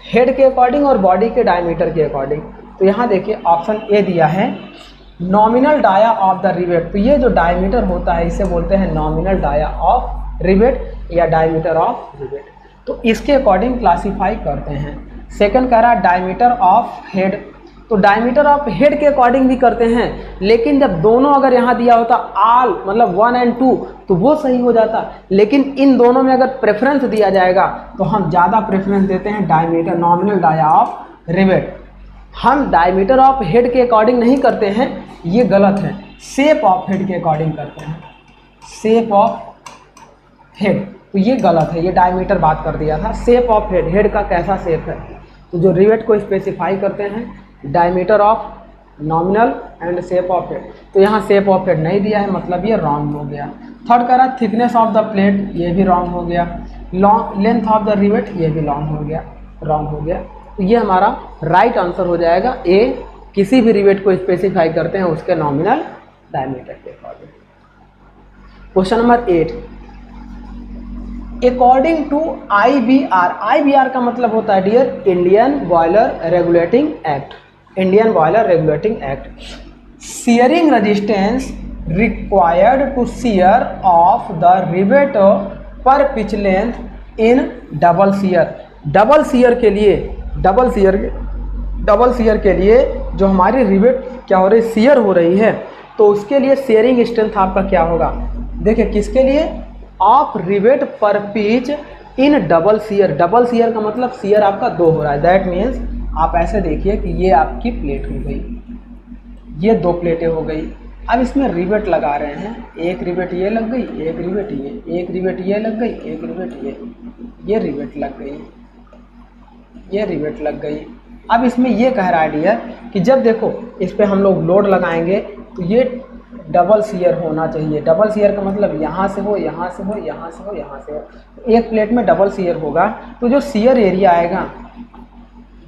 [SPEAKER 1] हेड के अकॉर्डिंग और बॉडी के डायमीटर के अकॉर्डिंग। तो यहाँ देखिए ऑप्शन ए दिया है nominal dia of the rivet, तो ये जो डायमीटर होता है इसे बोलते हैं नॉमिनल डाया ऑफ रिवेट या डायमीटर ऑफ रिवेट, तो इसके अकॉर्डिंग क्लासीफाई करते हैं। सेकंड कह रहा है डायमीटर ऑफ हेड, तो डायमीटर ऑफ हेड के अकॉर्डिंग भी करते हैं, लेकिन जब दोनों अगर यहाँ दिया होता आल मतलब 1 और 2 तो वो सही हो जाता, लेकिन इन दोनों में अगर प्रेफरेंस दिया जाएगा तो हम ज़्यादा प्रेफरेंस देते हैं diameter, nominal dia of rivet. हम डायमीटर ऑफ हेड के अकॉर्डिंग नहीं करते हैं, ये गलत है, शेप ऑफ हेड के अकॉर्डिंग करते हैं, शेप ऑफ हेड, तो ये गलत है, ये डायमीटर बात कर दिया था। शेप ऑफ हेड, हेड का कैसा शेप है, तो जो रिवेट को स्पेसिफाई करते हैं diameter of nominal and shape of head, तो यहाँ शेप ऑफ हेड नहीं दिया है, मतलब ये रॉन्ग हो गया। थर्ड कह रहा थिकनेस ऑफ द प्लेट, ये भी रॉन्ग हो गया। Long length of the rivet, ये भी रॉन्ग हो गया, रॉन्ग हो गया। तो ये हमारा राइट आंसर हो जाएगा ए, किसी भी रिवेट को स्पेसिफाई करते हैं उसके नॉमिनल डायमीटर के according. Question number 8, according to IBR, IBR का मतलब होता है dear Indian boiler regulating act, Indian boiler regulating act, shearing resistance required to shear off the rivet per pitch length in double shear. Double shear के लिए, double shear के लिए जो हमारी रिवेट क्या हो रही, शियर हो रही है, तो उसके लिए शेयरिंग स्ट्रेंथ आपका क्या होगा, देखिए किसके लिए, of rivet per pitch in double shear. Double shear का मतलब शियर आपका 2 हो रहा है, दैट मीन्स आप ऐसे देखिए कि ये आपकी प्लेट हो गई, ये 2 प्लेटें हो गई। अब इसमें रिवेट लगा रहे हैं, एक रिवेट ये लग गई, एक रिवेट ये, एक रिवेट ये लग गई, एक रिवेट ये रिवेट लग गई, ये रिवेट लग गई। अब इसमें ये कह रहा है डियर कि जब देखो इस पर हम लोग लोड लगाएंगे तो ये डबल शियर होना चाहिए। डबल शियर का मतलब यहाँ से हो, यहाँ से हो, यहाँ से हो, यहाँ से हो। एक प्लेट में डबल शियर होगा तो जो शियर एरिया आएगा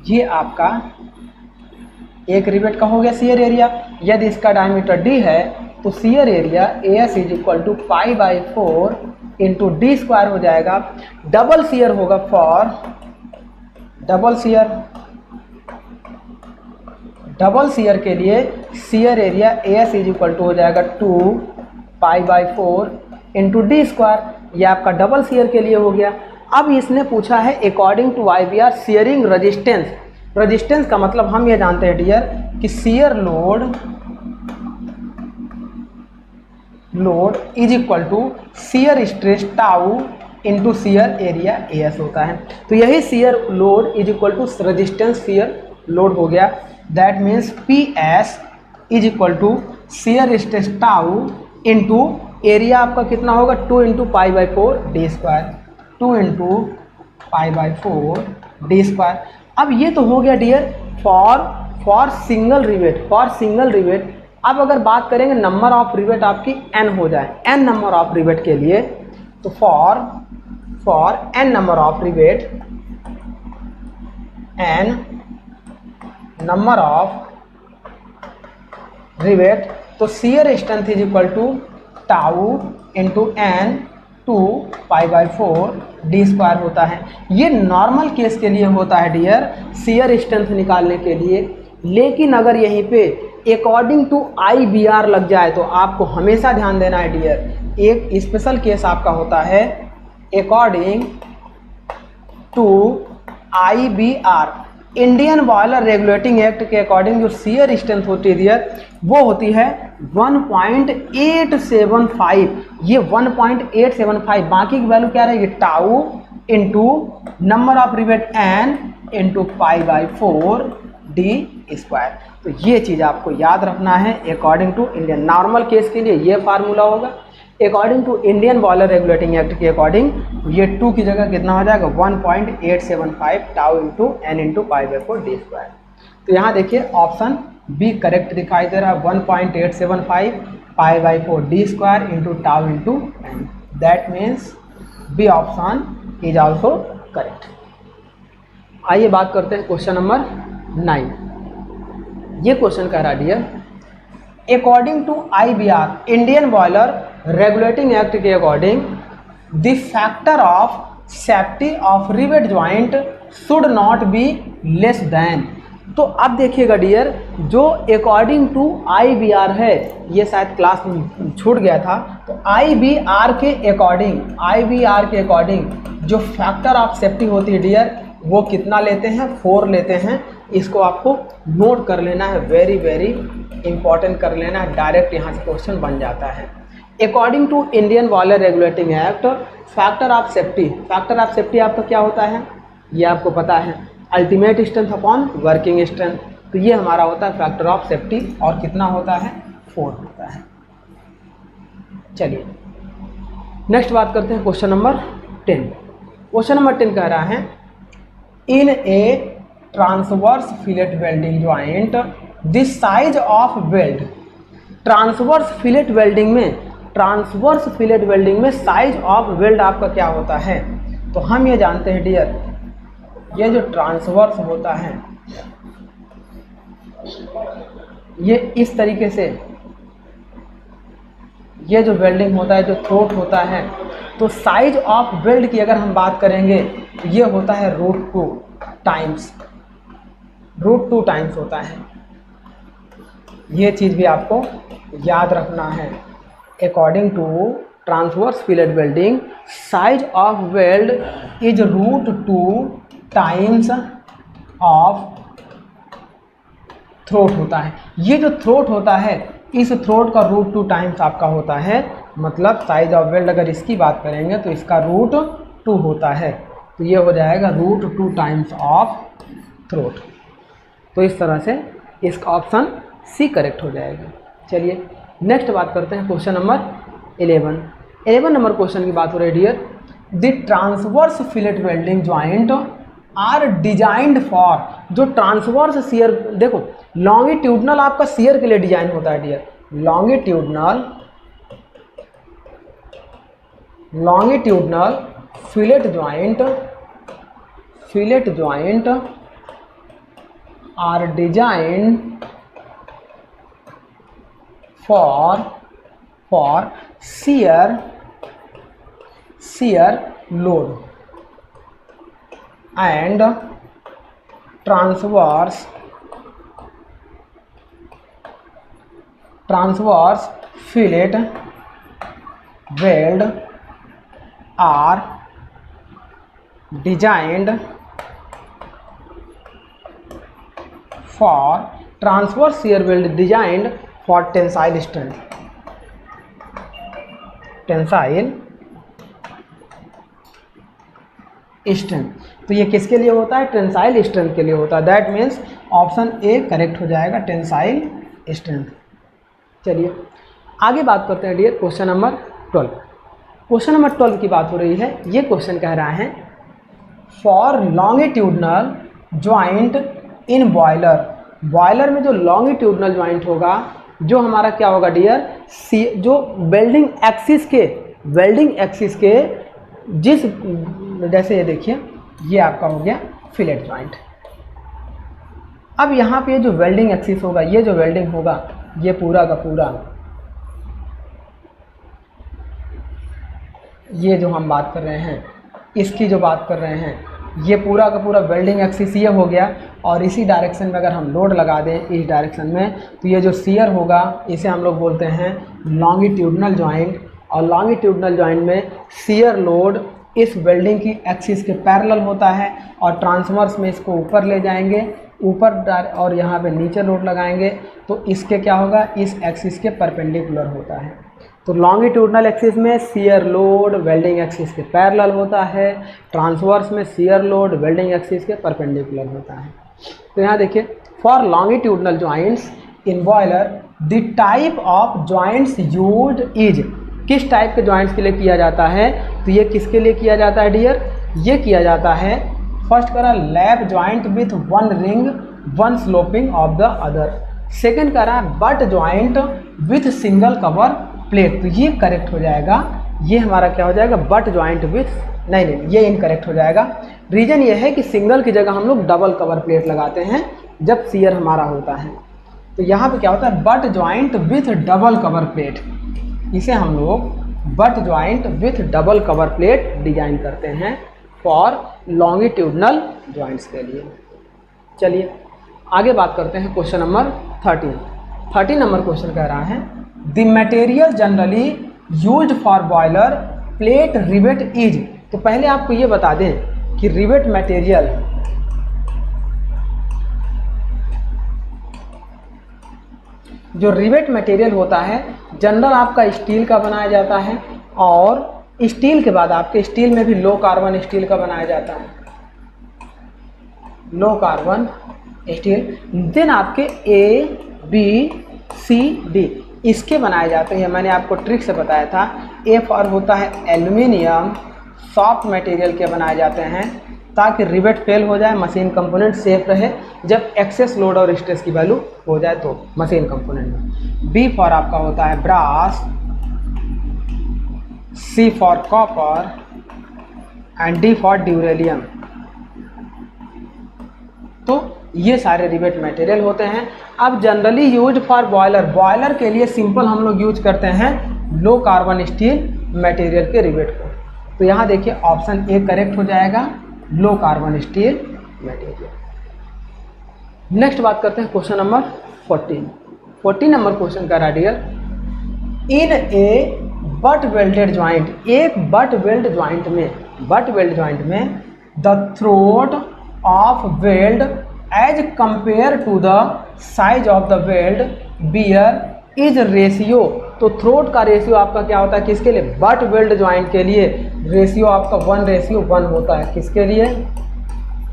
[SPEAKER 1] ये आपका एक रिवेट का हो गया शियर एरिया। यदि इसका डायमीटर d है तो shear area AS = π/4 into d² हो जाएगा। डबल शियर होगा फॉर डबल शियर के लिए शियर एरिया AS = हो जाएगा 2 π/4 इंटू d², ये आपका डबल शियर के लिए हो गया। अब इसने पूछा है according to IBR shearing resistance. Resistance का मतलब हम ये जानते हैं डियर कि shear load is equal to shear stress tau into shear area AS होता है। तो यही shear load is equal to resistance shear load हो गया। That means PS is equal to shear stress tau into area आपका कितना होगा 2 × π/4 d², 2 × π/4 d²। अब ये तो हो गया डियर फॉर सिंगल रिवेट। अब अगर बात करेंगे नंबर ऑफ रिवेट आपकी n हो जाए, n नंबर ऑफ रिवेट के लिए, तो for n number of rivet, n number of rivet, तो shear strength is equal to tau into n 2 π/4 d² होता है। ये नॉर्मल केस के लिए होता है डियर, शियर स्ट्रेंथ निकालने के लिए। लेकिन अगर यहीं पे अकॉर्डिंग टू IBR लग जाए तो आपको हमेशा ध्यान देना है डियर, एक स्पेशल केस आपका होता है according to IBR, Indian boiler regulating act के अकॉर्डिंग जो शियर स्ट्रेंथ होती है डियर वो होती है 1.875। ये 1.875, बाकी की वैल्यू क्या रहेगी, tau into number of rivet n into π/4 d²। तो ये चीज़ आपको याद रखना है। According to Indian normal case के लिए ये फार्मूला होगा, according to Indian boiler regulating act के अकॉर्डिंग ये 2 की जगह कितना हो जाएगा 1.875 tau into N into π/4 d²। तो यहाँ देखिए ऑप्शन बी करेक्ट दिखाई दे रहा है, 1.875 π/4 d² into tau into N. That means B option is also correct. आइए बात करते हैं क्वेश्चन नंबर 9। ये क्वेश्चन कह रहा dear, according to IBR Indian boiler regulating act के according the factor of safety of rivet joint should not be less than. तो अब देखिएगा डियर, जो अकॉर्डिंग टू IBR है, ये शायद क्लास में छूट गया था, तो IBR के अकॉर्डिंग जो फैक्टर ऑफ सेफ्टी होती है डियर, वो कितना लेते हैं 4 लेते हैं। इसको आपको नोट कर लेना है, वेरी वेरी इंपॉर्टेंट कर लेना है, डायरेक्ट यहाँ से क्वेश्चन बन जाता है। According to Indian boiler regulating act factor of safety आपका क्या होता है, ये आपको पता है, ultimate strength upon working strength. तो ये हमारा होता है फैक्टर ऑफ सेफ्टी, और कितना होता है 4 होता है। चलिए नेक्स्ट बात करते हैं क्वेश्चन नंबर 10। क्वेश्चन नंबर 10 कह रहा है, in a transverse fillet welding joint the size of weld. Transverse fillet welding में साइज ऑफ वेल्ड आपका क्या होता है। तो हम ये जानते हैं डियर, ये जो ट्रांसवर्स होता है ये इस तरीके से, ये जो वेल्डिंग होता है, जो थ्रोट होता है, तो साइज ऑफ वेल्ड की अगर हम बात करेंगे तो ये होता है √2 टाइम्स होता है। ये चीज़ भी आपको याद रखना है। According to transverse fillet welding size of weld is √2 times of throat होता है। ये जो थ्रोट होता है, इस थ्रोट का √2 टाइम्स आपका होता है, मतलब साइज ऑफ वेल्ड अगर इसकी बात करेंगे तो इसका √2 होता है। तो ये हो जाएगा √2 टाइम्स ऑफ थ्रोट। तो इस तरह से इसका ऑप्शन सी करेक्ट हो जाएगा। चलिए नेक्स्ट बात करते हैं क्वेश्चन नंबर 11 नंबर क्वेश्चन की बात हो रही है dear, the transverse fillet welding joint are designed for. जो ट्रांसवर्स शियर, देखो लॉन्गिट्यूडनल आपका शियर के लिए डिजाइन होता है dear, longitudinal fillet joint are designed for shear load and transverse fillet weld are designed for transverse shear weld designed for tensile strength। तो ये किसके लिए होता है, टेंसाइल स्ट्रेंथ के लिए होता है। That means option A correct हो जाएगा, टेंसाइल स्ट्रेंथ। चलिए आगे बात करते हैं dear question number 12। Question number 12 की बात हो रही है। ये क्वेश्चन कह रहा है, for longitudinal joint in boiler में जो लॉन्गिट्यूडनल ज्वाइंट होगा, जो हमारा क्या होगा डियर, जो वेल्डिंग एक्सिस के जिस, जैसे ये देखिए ये आपका हो गया फिलेट ज्वाइंट। अब यहाँ पे जो वेल्डिंग एक्सिस होगा, ये जो वेल्डिंग होगा, ये पूरा का पूरा, ये जो हम बात कर रहे हैं, इसकी जो बात कर रहे हैं, ये पूरा का पूरा वेल्डिंग एक्सिस ये हो गया। और इसी डायरेक्शन में अगर हम लोड लगा दें इस डायरेक्शन में, तो ये जो शियर होगा इसे हम लोग बोलते हैं लॉन्गिट्यूडनल ज्वाइंट। और लॉन्गिट्यूडनल ज्वाइंट में शियर लोड इस वेल्डिंग की एक्सिस के पैरेलल होता है, और ट्रांसवर्स में इसको ऊपर ले जाएंगे, ऊपर और यहाँ पे नीचे लोड लगाएंगे, तो इसके क्या होगा, इस एक्सिस के परपेंडिकुलर होता है। तो लॉन्गिट्यूडनल एक्सिस में शियर लोड वेल्डिंग एक्सिस के पैरेलल होता है, ट्रांसवर्स में शियर लोड वेल्डिंग एक्सिस के परपेंडिकुलर होता है। तो यहाँ देखिए for longitudinal joints in boiler the type of joints used is, किस टाइप के जॉइंट्स के लिए किया जाता है, तो ये किसके लिए किया जाता है डियर, ये किया जाता है फर्स्ट करा lap joint with one ring one sloping of the other, second करा butt joint with single cover plate, तो ये करेक्ट हो जाएगा, ये हमारा क्या हो जाएगा बट जॉइंट विथ, नहीं ये इनकरेक्ट हो जाएगा। रीजन ये है कि सिंगल की जगह हम लोग डबल कवर प्लेट लगाते हैं जब शियर हमारा होता है, तो यहाँ पे क्या होता है but joint with double cover plate, इसे हम लोग but joint with double cover plate design करते हैं फॉर लॉन्गिट्यूडनल जॉइंट्स के लिए। चलिए आगे बात करते हैं क्वेश्चन नंबर 13 नंबर क्वेश्चन कह रहा है the material generally used for boiler plate rivet is, तो पहले आपको ये बता दें कि रिवेट मटेरियल जो रिवेट मटेरियल होता है जनरल आपका स्टील का बनाया जाता है, और स्टील के बाद आपके स्टील में भी लो कार्बन स्टील का बनाया जाता है, लो कार्बन स्टील, देन आपके ए बी सी डी इसके बनाए जाते हैं। मैंने आपको ट्रिक से बताया था, ए फॉर होता है एल्यूमिनियम सॉफ्ट मटेरियल के बनाए जाते हैं ताकि रिवेट फेल हो जाए, मशीन कंपोनेंट सेफ रहे जब एक्सेस लोड और स्ट्रेस की वैल्यू हो जाए तो मशीन कंपोनेंट में। बी फॉर आपका होता है brass, C for copper and D for duralumin, तो ये सारे रिवेट मटेरियल होते हैं। अब generally use for boiler, boiler के लिए सिंपल हम लोग यूज करते हैं लो कार्बन स्टील मटेरियल के रिवेट को, तो यहाँ देखिए ऑप्शन ए करेक्ट हो जाएगा, low carbon steel material. Next बात करते हैं क्वेश्चन नंबर 14 नंबर क्वेश्चन का dear in a butt welded joint, एक बट वेल्ड ज्वाइंट में the throat of weld as compare to the size of the weld bear is ratio, तो throat का ratio आपका क्या होता है किसके लिए, बट वेल्ड ज्वाइंट के लिए रेशियो आपका 1:1 होता है, किसके लिए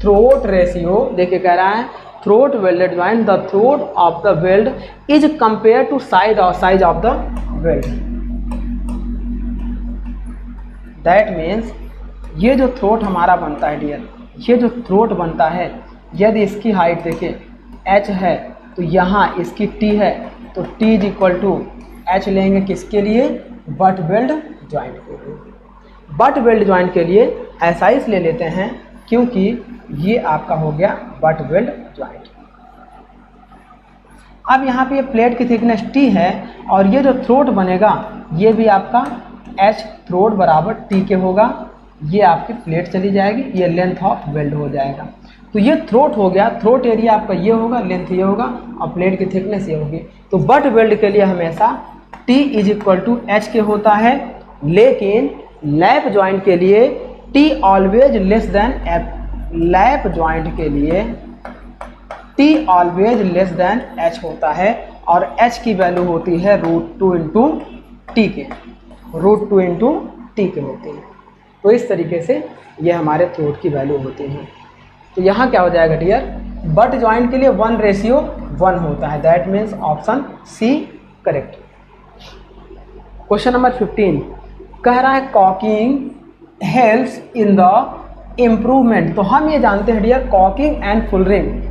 [SPEAKER 1] थ्रोट रेशियो, देखिए कह रहा है throat welded joint the throat of the weld is compare to size of the weld, that means ये जो थ्रोट हमारा बनता है डियर, ये जो थ्रोट बनता है यदि इसकी हाइट देखिए h है तो यहाँ इसकी t है, तो t is equal to h लेंगे किसके लिए, बट वेल्ड ज्वाइंट के लिए। बट वेल्ड ज्वाइंट के लिए ऐसा इसलिए लेते हैं क्योंकि ये आपका हो गया बट वेल्ड ज्वाइंट। अब यहाँ पे ये प्लेट की थिकनेस t है और ये जो थ्रोट बनेगा ये भी आपका h थ्रोट बराबर t के होगा, ये आपकी प्लेट चली जाएगी, ये लेंथ ऑफ वेल्ड हो जाएगा, तो ये थ्रोट हो गया, थ्रोट एरिया आपका ये होगा, लेंथ ये होगा और प्लेट की थिकनेस ये होगी। तो बट वेल्ड के लिए हमेशा t is equal to h के होता है, लेकिन लैप ज्वाइंट के लिए t always less than f, lap joint के लिए t always less than h होता है और h की वैल्यू होती है √2 इंटू टी के, √2 इंटू टी के होती है। तो इस तरीके से ये हमारे थ्रोट की वैल्यू होती है। तो यहाँ क्या हो जाएगा डियर, बट ज्वाइंट के लिए 1:1 होता है, that means option C correct. Question number 15 कह रहा है caulking helps in the improvement, तो हम ये जानते हैं dear caulking and fullering,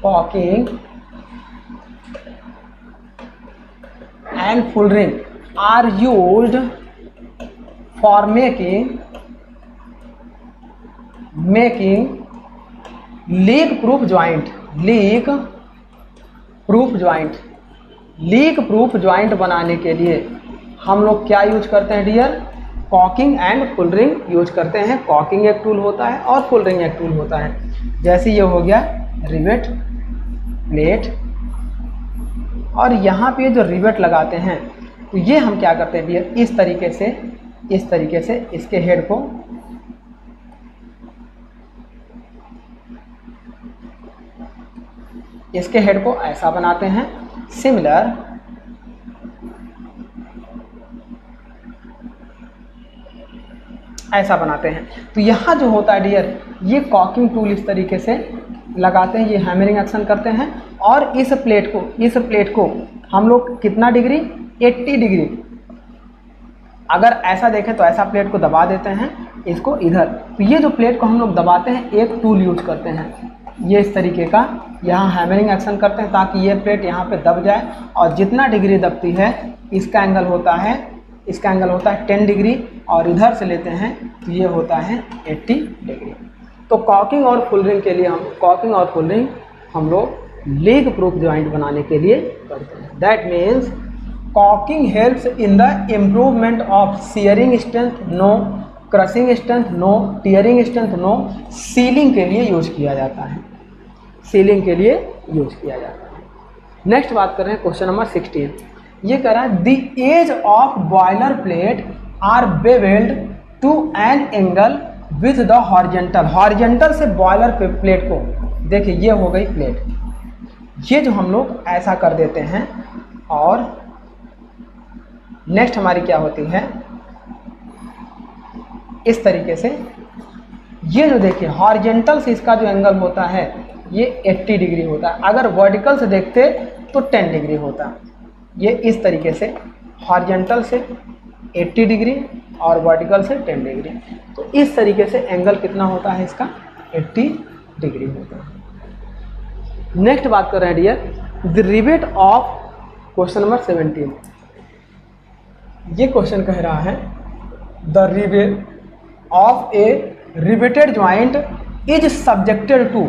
[SPEAKER 1] caulking and fullering are used for making leak proof joint बनाने के लिए हम लोग क्या यूज करते हैं dear, caulking and fullering use करते हैं। कॉकिंग एक टूल होता है और फुलरिंग एक टूल होता है। जैसे ये हो गया रिवेट प्लेट, और यहाँ पे जो रिवेट लगाते हैं तो ये हम क्या करते हैं डियर, इस तरीके से इसके हेड को ऐसा बनाते हैं, सिमिलर ऐसा बनाते हैं। तो यहाँ जो होता है डियर, ये कॉकिंग टूल इस तरीके से लगाते हैं, ये हैमरिंग एक्शन करते हैं, और इस प्लेट को हम लोग कितना डिग्री, 80 डिग्री, अगर ऐसा देखें तो ऐसा प्लेट को दबा देते हैं इसको इधर। तो ये जो प्लेट को हम लोग दबाते हैं, एक टूल यूज करते हैं, ये इस तरीके का, यहाँ हैमरिंग एक्शन करते हैं ताकि ये प्लेट यहाँ पे दब जाए, और जितना डिग्री दबती है इसका एंगल होता है 10 डिग्री, और इधर से लेते हैं तो ये होता है 80 डिग्री। तो कॉकिंग और फुलरिंग के लिए हम लोग लीक प्रूफ जॉइंट बनाने के लिए करते हैं। That means caulking helps in the improvement of shearing strength, no crushing strength, no tearing strength, no sealing के लिए यूज किया जाता है, नेक्स्ट बात कर रहे हैं क्वेश्चन नंबर 16। ये कह रहा है the edge of boiler plate are bevelled to an angle with the horizontal से बॉयलर प्लेट को, देखिए ये हो गई प्लेट, ये जो हम लोग ऐसा कर देते हैं, और नेक्स्ट हमारी क्या होती है, इस तरीके से, ये जो देखिए हॉरिजेंटल से इसका जो एंगल होता है ये 80 डिग्री होता है, अगर वर्टिकल से देखते तो 10 डिग्री होता। ये इस तरीके से हॉरिजेंटल से 80 डिग्री और वर्टिकल से 10 डिग्री, तो इस तरीके से एंगल कितना होता है इसका, 80 डिग्री होता है। नेक्स्ट बात कर रहे हैं dear the rivet of, question number 17। ये क्वेश्चन कह रहा है the rivet of a riveted joint is subjected to,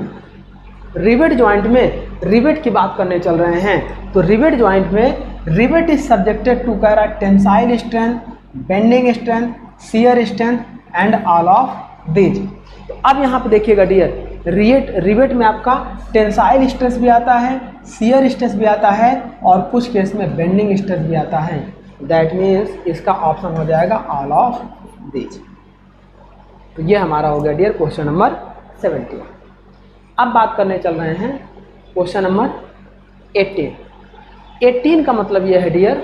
[SPEAKER 1] rivet joint में रिवेट की बात करने चल रहे हैं, तो रिवेट ज्वाइंट में रिवेट इज सब्जेक्टेड टू कह रहा है tensile strength, bending strength, shear strength and all of these. तो अब यहाँ पे देखिएगा डियर, रिवेट में आपका टेंसाइल स्ट्रेस भी आता है, शियर स्ट्रेस भी आता है, और कुछ केस में बेंडिंग स्ट्रेस भी आता है। दैट मीन्स इसका ऑप्शन हो जाएगा ऑल ऑफ दीज। तो ये हमारा हो गया डियर क्वेश्चन नंबर 17। अब बात करने चल रहे हैं क्वेश्चन नंबर 18। 18 का मतलब ये है डियर,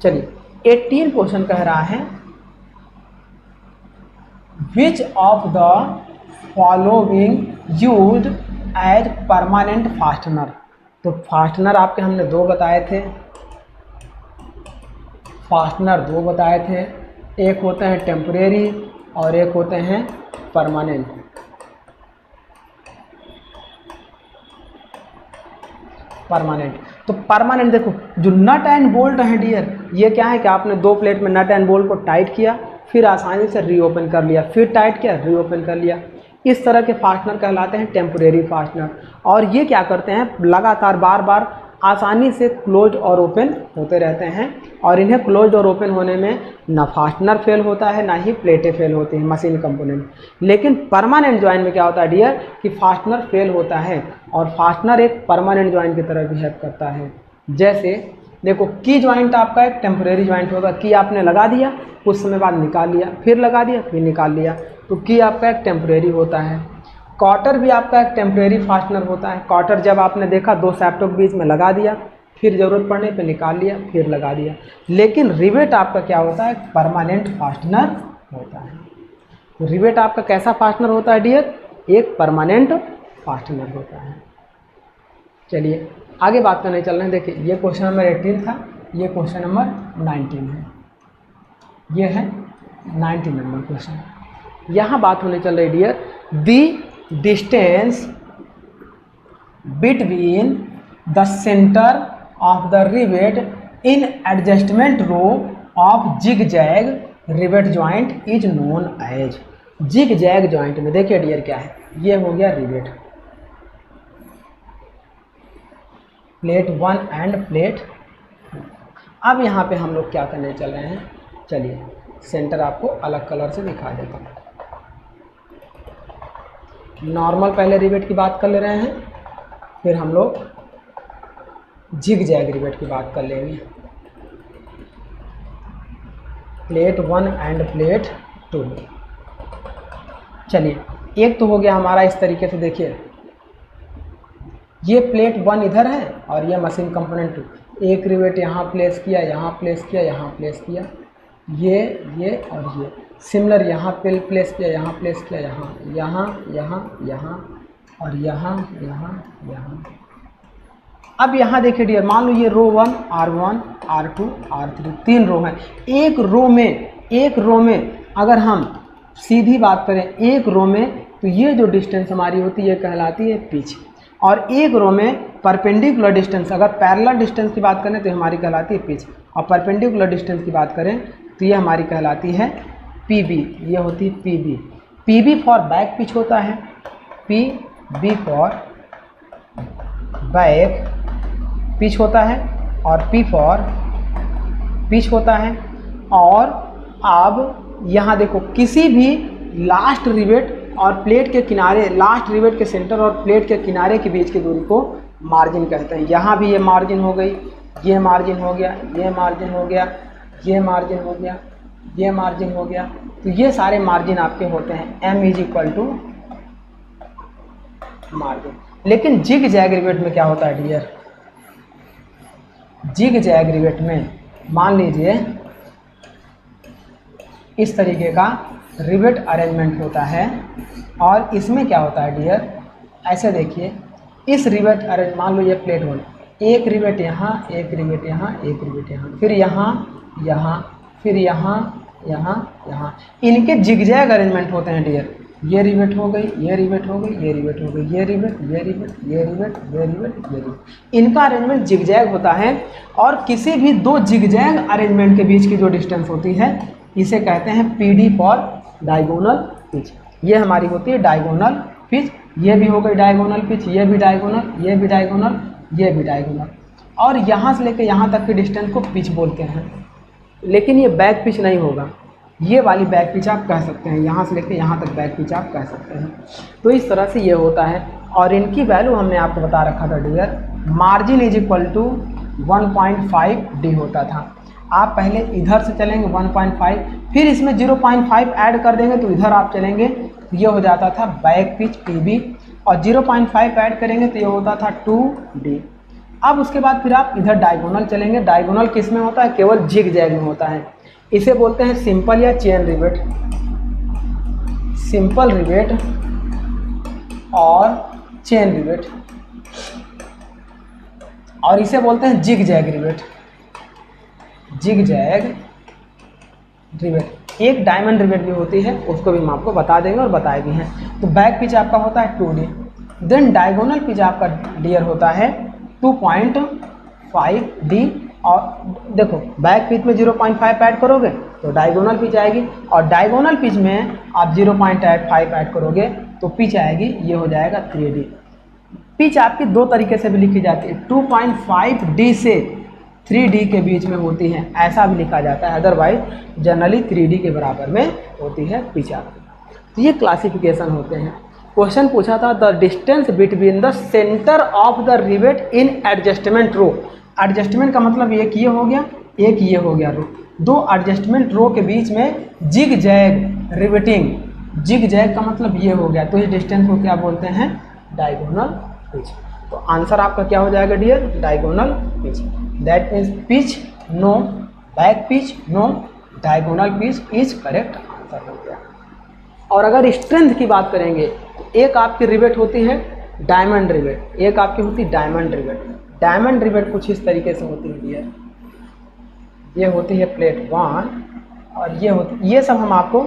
[SPEAKER 1] चलिए 18 क्वेश्चन कह रहा है which of the following used as permanent fastener. तो फास्टनर आपके हमने दो बताए थे, एक होते हैं टेम्परेरी और एक होते हैं परमानेंट। तो परमानेंट देखो, जो नट एंड बोल्ट है डियर, ये क्या है कि आपने दो प्लेट में नट एंड बोल्ट को टाइट किया, फिर आसानी से रीओपन कर लिया, फिर टाइट किया, रीओपन कर लिया, इस तरह के फास्टनर कहलाते हैं टेम्परेरी फास्टनर। और ये क्या करते हैं, लगातार बार बार आसानी से क्लोज और ओपन होते रहते हैं, और इन्हें क्लोज और ओपन होने में ना फास्टनर फेल होता है ना ही प्लेटें फेल होती हैं, मशीन कंपोनेंट। लेकिन परमानेंट ज्वाइंट में क्या होता है डियर कि फास्टनर फेल होता है, और फास्टनर एक परमानेंट ज्वाइंट की तरह बिहेव करता है। जैसे देखो, की ज्वाइंट आपका एक टेम्परेरी ज्वाइंट होगा, की आपने लगा दिया, कुछ समय बाद निकाल लिया, फिर लगा दिया, फिर निकाल लिया, तो की आपका एक टेम्परेरी होता है। कॉटर भी आपका एक टेम्परेरी फास्टनर होता है। कॉटर जब आपने देखा दो सैप्टों के बीच में लगा दिया, फिर ज़रूरत पड़ने पे निकाल लिया, फिर लगा दिया। लेकिन रिवेट आपका क्या होता है, परमानेंट फास्टनर होता है। तो रिवेट आपका कैसा फास्टनर होता है डियर, एक परमानेंट फास्टनर होता है। चलिए आगे बात करने चल रहे हैं। देखिए ये क्वेश्चन नंबर 18 था, ये क्वेश्चन नंबर 19 है, ये है 19 नंबर क्वेश्चन। यहाँ बात होने चल रही है dear the distance between the centre of the rivet in adjustment row of zigzag rivet joint is known as. Zigzag joint में देखिए डियर क्या है, ये हो गया रिवेट, प्लेट 1 एंड प्लेट। अब यहाँ पे हम लोग क्या करने चल रहे हैं, चलिए सेंटर आपको अलग कलर से दिखा देता हूँ। नॉर्मल पहले रिवेट की बात कर ले रहे हैं, फिर हम लोग जिग जैग रिवेट की बात कर लेंगे। Plate 1 end plate 2। चलिए एक तो हो गया हमारा इस तरीके से, देखिए ये प्लेट 1 इधर है और ये मशीन कंपोनेंट 2। एक रिवेट यहाँ प्लेस किया, यहाँ प्लेस किया, यहाँ प्लेस किया, ये और ये सिमिलर यहाँ पे प्लेस किया, यहाँ प्लेस किया, यहाँ यहाँ यहाँ यहाँ और यहाँ यहाँ यहाँ। अब यहाँ देखिए डियर, मान लो ये रो 1 R1 R2 R3 3 रो हैं। एक रो में अगर हम सीधी बात करें एक रो में, तो ये जो डिस्टेंस हमारी होती है ये कहलाती है पिच। और एक रो में परपेंडिकुलर डिस्टेंस, अगर पैरेलल डिस्टेंस की बात करें तो हमारी कहलाती है पिच, और परपेंडिकुलर डिस्टेंस की बात करें तो ये हमारी कहलाती है PB, ये होती है PB। PB for back pitch होता है, PB फॉर बैक पिच होता है, और P फॉर पिच होता है। और अब यहाँ देखो, किसी भी लास्ट रिवेट और प्लेट के किनारे, लास्ट रिवेट के सेंटर और प्लेट के किनारे के बीच की दूरी को मार्जिन कहते हैं। यहाँ भी ये मार्जिन हो गई, ये मार्जिन हो गया, ये मार्जिन हो गया, ये मार्जिन हो गया, ये मार्जिन हो गया। तो ये सारे मार्जिन आपके होते हैं M is equal to margin. लेकिन जिग जैग रिवेट में क्या होता है डियर, जिग जैग रिवेट में मान लीजिए इस तरीके का रिवेट अरेंजमेंट होता है, और इसमें क्या होता है डियर, ऐसे देखिए, इस रिवेट अरेंज, मान लो ये प्लेट होल, एक रिवेट यहाँ, एक रिवेट यहाँ, एक रिवेट यहाँ, फिर यहाँ यहाँ, फिर यहाँ यहाँ यहाँ, इनके जिगजैग अरेंजमेंट होते हैं डियर। ये रिवेट हो गई, ये रिवेट हो गई, ये रिवेट हो गई, ये रिवेट, ये रिवेट, ये रिवेट, ये रिवेट, ये रिवेट, इनका अरेंजमेंट जिगजैग होता है। और किसी भी दो जिगजैग अरेंजमेंट के बीच की जो डिस्टेंस होती है इसे कहते हैं PD फॉर डायगोनल पिच। ये हमारी होती है डायगोनल पिच। ये भी हो गई डायगोनल पिच, ये भी डायगोनल, ये भी डायगोनल, ये भी डायगोनल। और यहाँ से लेकर यहाँ तक की डिस्टेंस को पिच बोलते हैं। लेकिन ये बैक पिच नहीं होगा, ये वाली बैक पिच आप कह सकते हैं, यहाँ से लेकर यहाँ तक बैक पिच आप कह सकते हैं। तो इस तरह से ये होता है। और इनकी वैल्यू हमने आपको बता रखा था dear, margin is equal to 1.5D होता था। आप पहले इधर से चलेंगे 1.5, फिर इसमें 0.5 ऐड कर देंगे तो इधर आप चलेंगे, ये हो जाता था बैक पिच PB, और 0.5 ऐड करेंगे तो ये होता था 2D। अब उसके बाद फिर आप इधर डायगोनल चलेंगे। डायगोनल किस में होता है, केवल जिग जैग में होता है। इसे बोलते हैं सिंपल या चेन रिवेट, सिंपल रिवेट और चेन रिवेट, और इसे बोलते हैं zigzag rivet, zigzag rivet. एक डायमंड रिवेट भी होती है, उसको भी हम आपको बता देंगे और बताए भी हैं। तो बैक पिच आपका होता है 2D, देन डायगोनल पिच आपका डियर होता है 2.5D। और देखो बैक पिच में 0.5 ऐड करोगे तो डायगोनल पिच आएगी, और डायगोनल पिच में आप 0.5 ऐड करोगे तो पिच आएगी, ये हो जाएगा 3D। पिच आपकी दो तरीके से भी लिखी जाती है, 2.5D से 3D के बीच में होती है, ऐसा भी लिखा जाता है। अदरवाइज जनरली 3D के बराबर में होती है पिच आपकी। तो ये क्लासिफिकेशन होते हैं। क्वेश्चन पूछा था the distance between the centre of the rivet in adjustment row. Adjustment का मतलब एक ये हो गया, एक ये हो गया रो। दो एडजस्टमेंट रो के बीच में zigzag riveting. Zigzag का मतलब ये हो गया, तो ये डिस्टेंस को क्या बोलते हैं, डायगोनल पिच। तो आंसर आपका क्या हो जाएगा dear, diagonal pitch. That means pitch no, back pitch no, diagonal pitch is correct answer हो गया। और अगर स्ट्रेंथ की बात करेंगे तो एक आपकी रिवेट होती है डायमंड रिवेट, एक आपकी होती है डायमंड रिवेट। डायमंड रिवेट कुछ इस तरीके से होती है डियर, ये होती है प्लेट 1 और ये होती, ये सब हम आपको,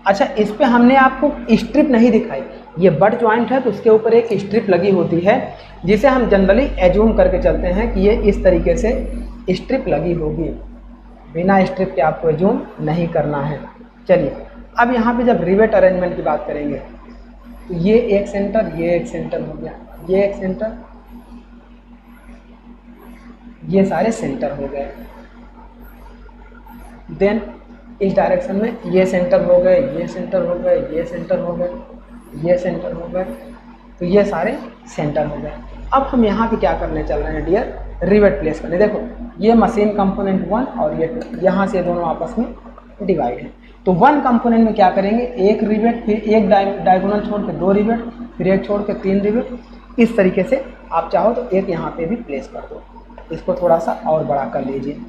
[SPEAKER 1] अच्छा इस पे हमने आपको स्ट्रिप नहीं दिखाई, ये बट जॉइंट है तो उसके ऊपर एक स्ट्रिप लगी होती है जिसे हम जनरली एज्यूम करके चलते हैं कि ये इस तरीके से स्ट्रिप लगी होगी। बिना स्ट्रिप के आपको एज्यूम नहीं करना है। चलिए अब यहाँ पे जब रिवेट अरेंजमेंट की बात करेंगे तो ये एक सेंटर, ये एक सेंटर हो गया, ये एक सेंटर, ये सारे सेंटर हो गए। देन इस डायरेक्शन में ये सेंटर हो गए, ये सेंटर हो गए, ये सेंटर हो गए, ये सेंटर हो गए, तो ये सारे सेंटर हो गए। अब हम यहाँ पे क्या करने चल रहे हैं डियर, रिवेट प्लेस करने। देखो ये मशीन कंपोनेंट 1 और ये 2, यहाँ से दोनों आपस में डिवाइड है। तो 1 कंपोनेंट में क्या करेंगे, एक रिवेट, फिर एक डायगोनल छोड़ के 2 रिवेट, फिर एक छोड़ के 3 रिवेट। इस तरीके से आप चाहो तो एक यहाँ पे भी प्लेस कर दो, इसको थोड़ा सा और बड़ा कर लीजिए।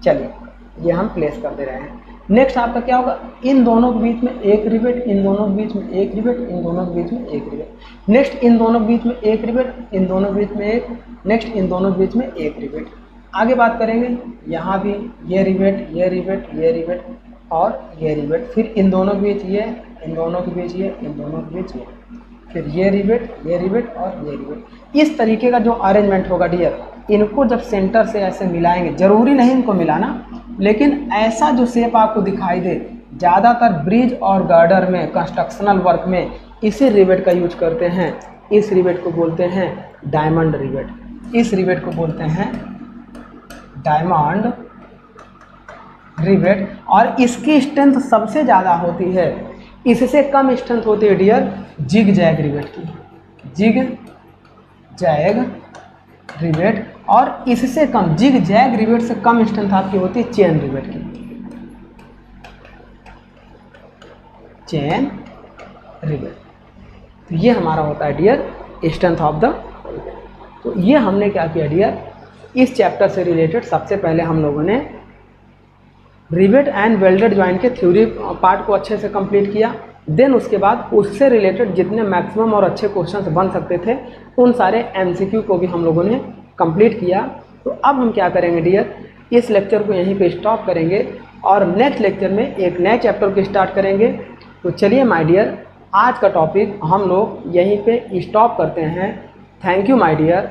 [SPEAKER 1] चलिए ये हम प्लेस कर दे रहे हैं। नेक्स्ट आपका क्या होगा, इन दोनों के बीच में एक रिवेट, इन दोनों के बीच में एक रिवेट, इन दोनों के बीच में एक रिवेट। नेक्स्ट इन दोनों के बीच में एक रिवेट, इन दोनों के बीच में एक, नेक्स्ट इन दोनों के बीच में एक रिवेट। आगे बात करेंगे, यहाँ भी ये रिवेट, ये रिवेट, ये रिवेट और ये रिवेट, फिर इन दोनों के बीच ये, इन दोनों के बीच ये, इन दोनों के बीच ये, फिर ये रिवेट, ये रिवेट और ये रिवेट। इस तरीके का जो अरेंजमेंट होगा डियर, इनको जब सेंटर से ऐसे मिलाएंगे, जरूरी नहीं इनको मिलाना, लेकिन ऐसा जो शेप आपको दिखाई दे, ज़्यादातर ब्रिज और गर्डर में, कंस्ट्रक्शनल वर्क में इसी रिवेट का यूज करते हैं। इस रिवेट को बोलते हैं डायमंड रिवेट। इस रिवेट को बोलते हैं डायमंड रिवेट। और इसकी स्ट्रेंथ सबसे ज़्यादा होती है, इससे कम स्ट्रेंथ होती है डियर जिग जैग रिवेट की, जिग जैग रिवेट। और इससे कम, जिग जैग रिवेट से कम स्ट्रेंथ आपकी होती है चेन रिवेट की, चेन रिवेट। तो ये हमारा होता है dear strength of the rivet. तो ये हमने क्या किया डियर, इस चैप्टर से रिलेटेड सबसे पहले हम लोगों ने रिवेट एंड वेल्डेड जॉइंट के थ्योरी पार्ट को अच्छे से कंप्लीट किया। देन उसके बाद उससे रिलेटेड जितने मैक्सिमम और अच्छे क्वेश्चंस बन सकते थे उन सारे एमसीक्यू को भी हम लोगों ने कंप्लीट किया। तो अब हम क्या करेंगे डियर, इस लेक्चर को यहीं पे स्टॉप करेंगे और नेक्स्ट लेक्चर में एक नए चैप्टर को स्टार्ट करेंगे। तो चलिए माय डियर, आज का टॉपिक हम लोग यहीं पे स्टॉप करते हैं। Thank you my dear.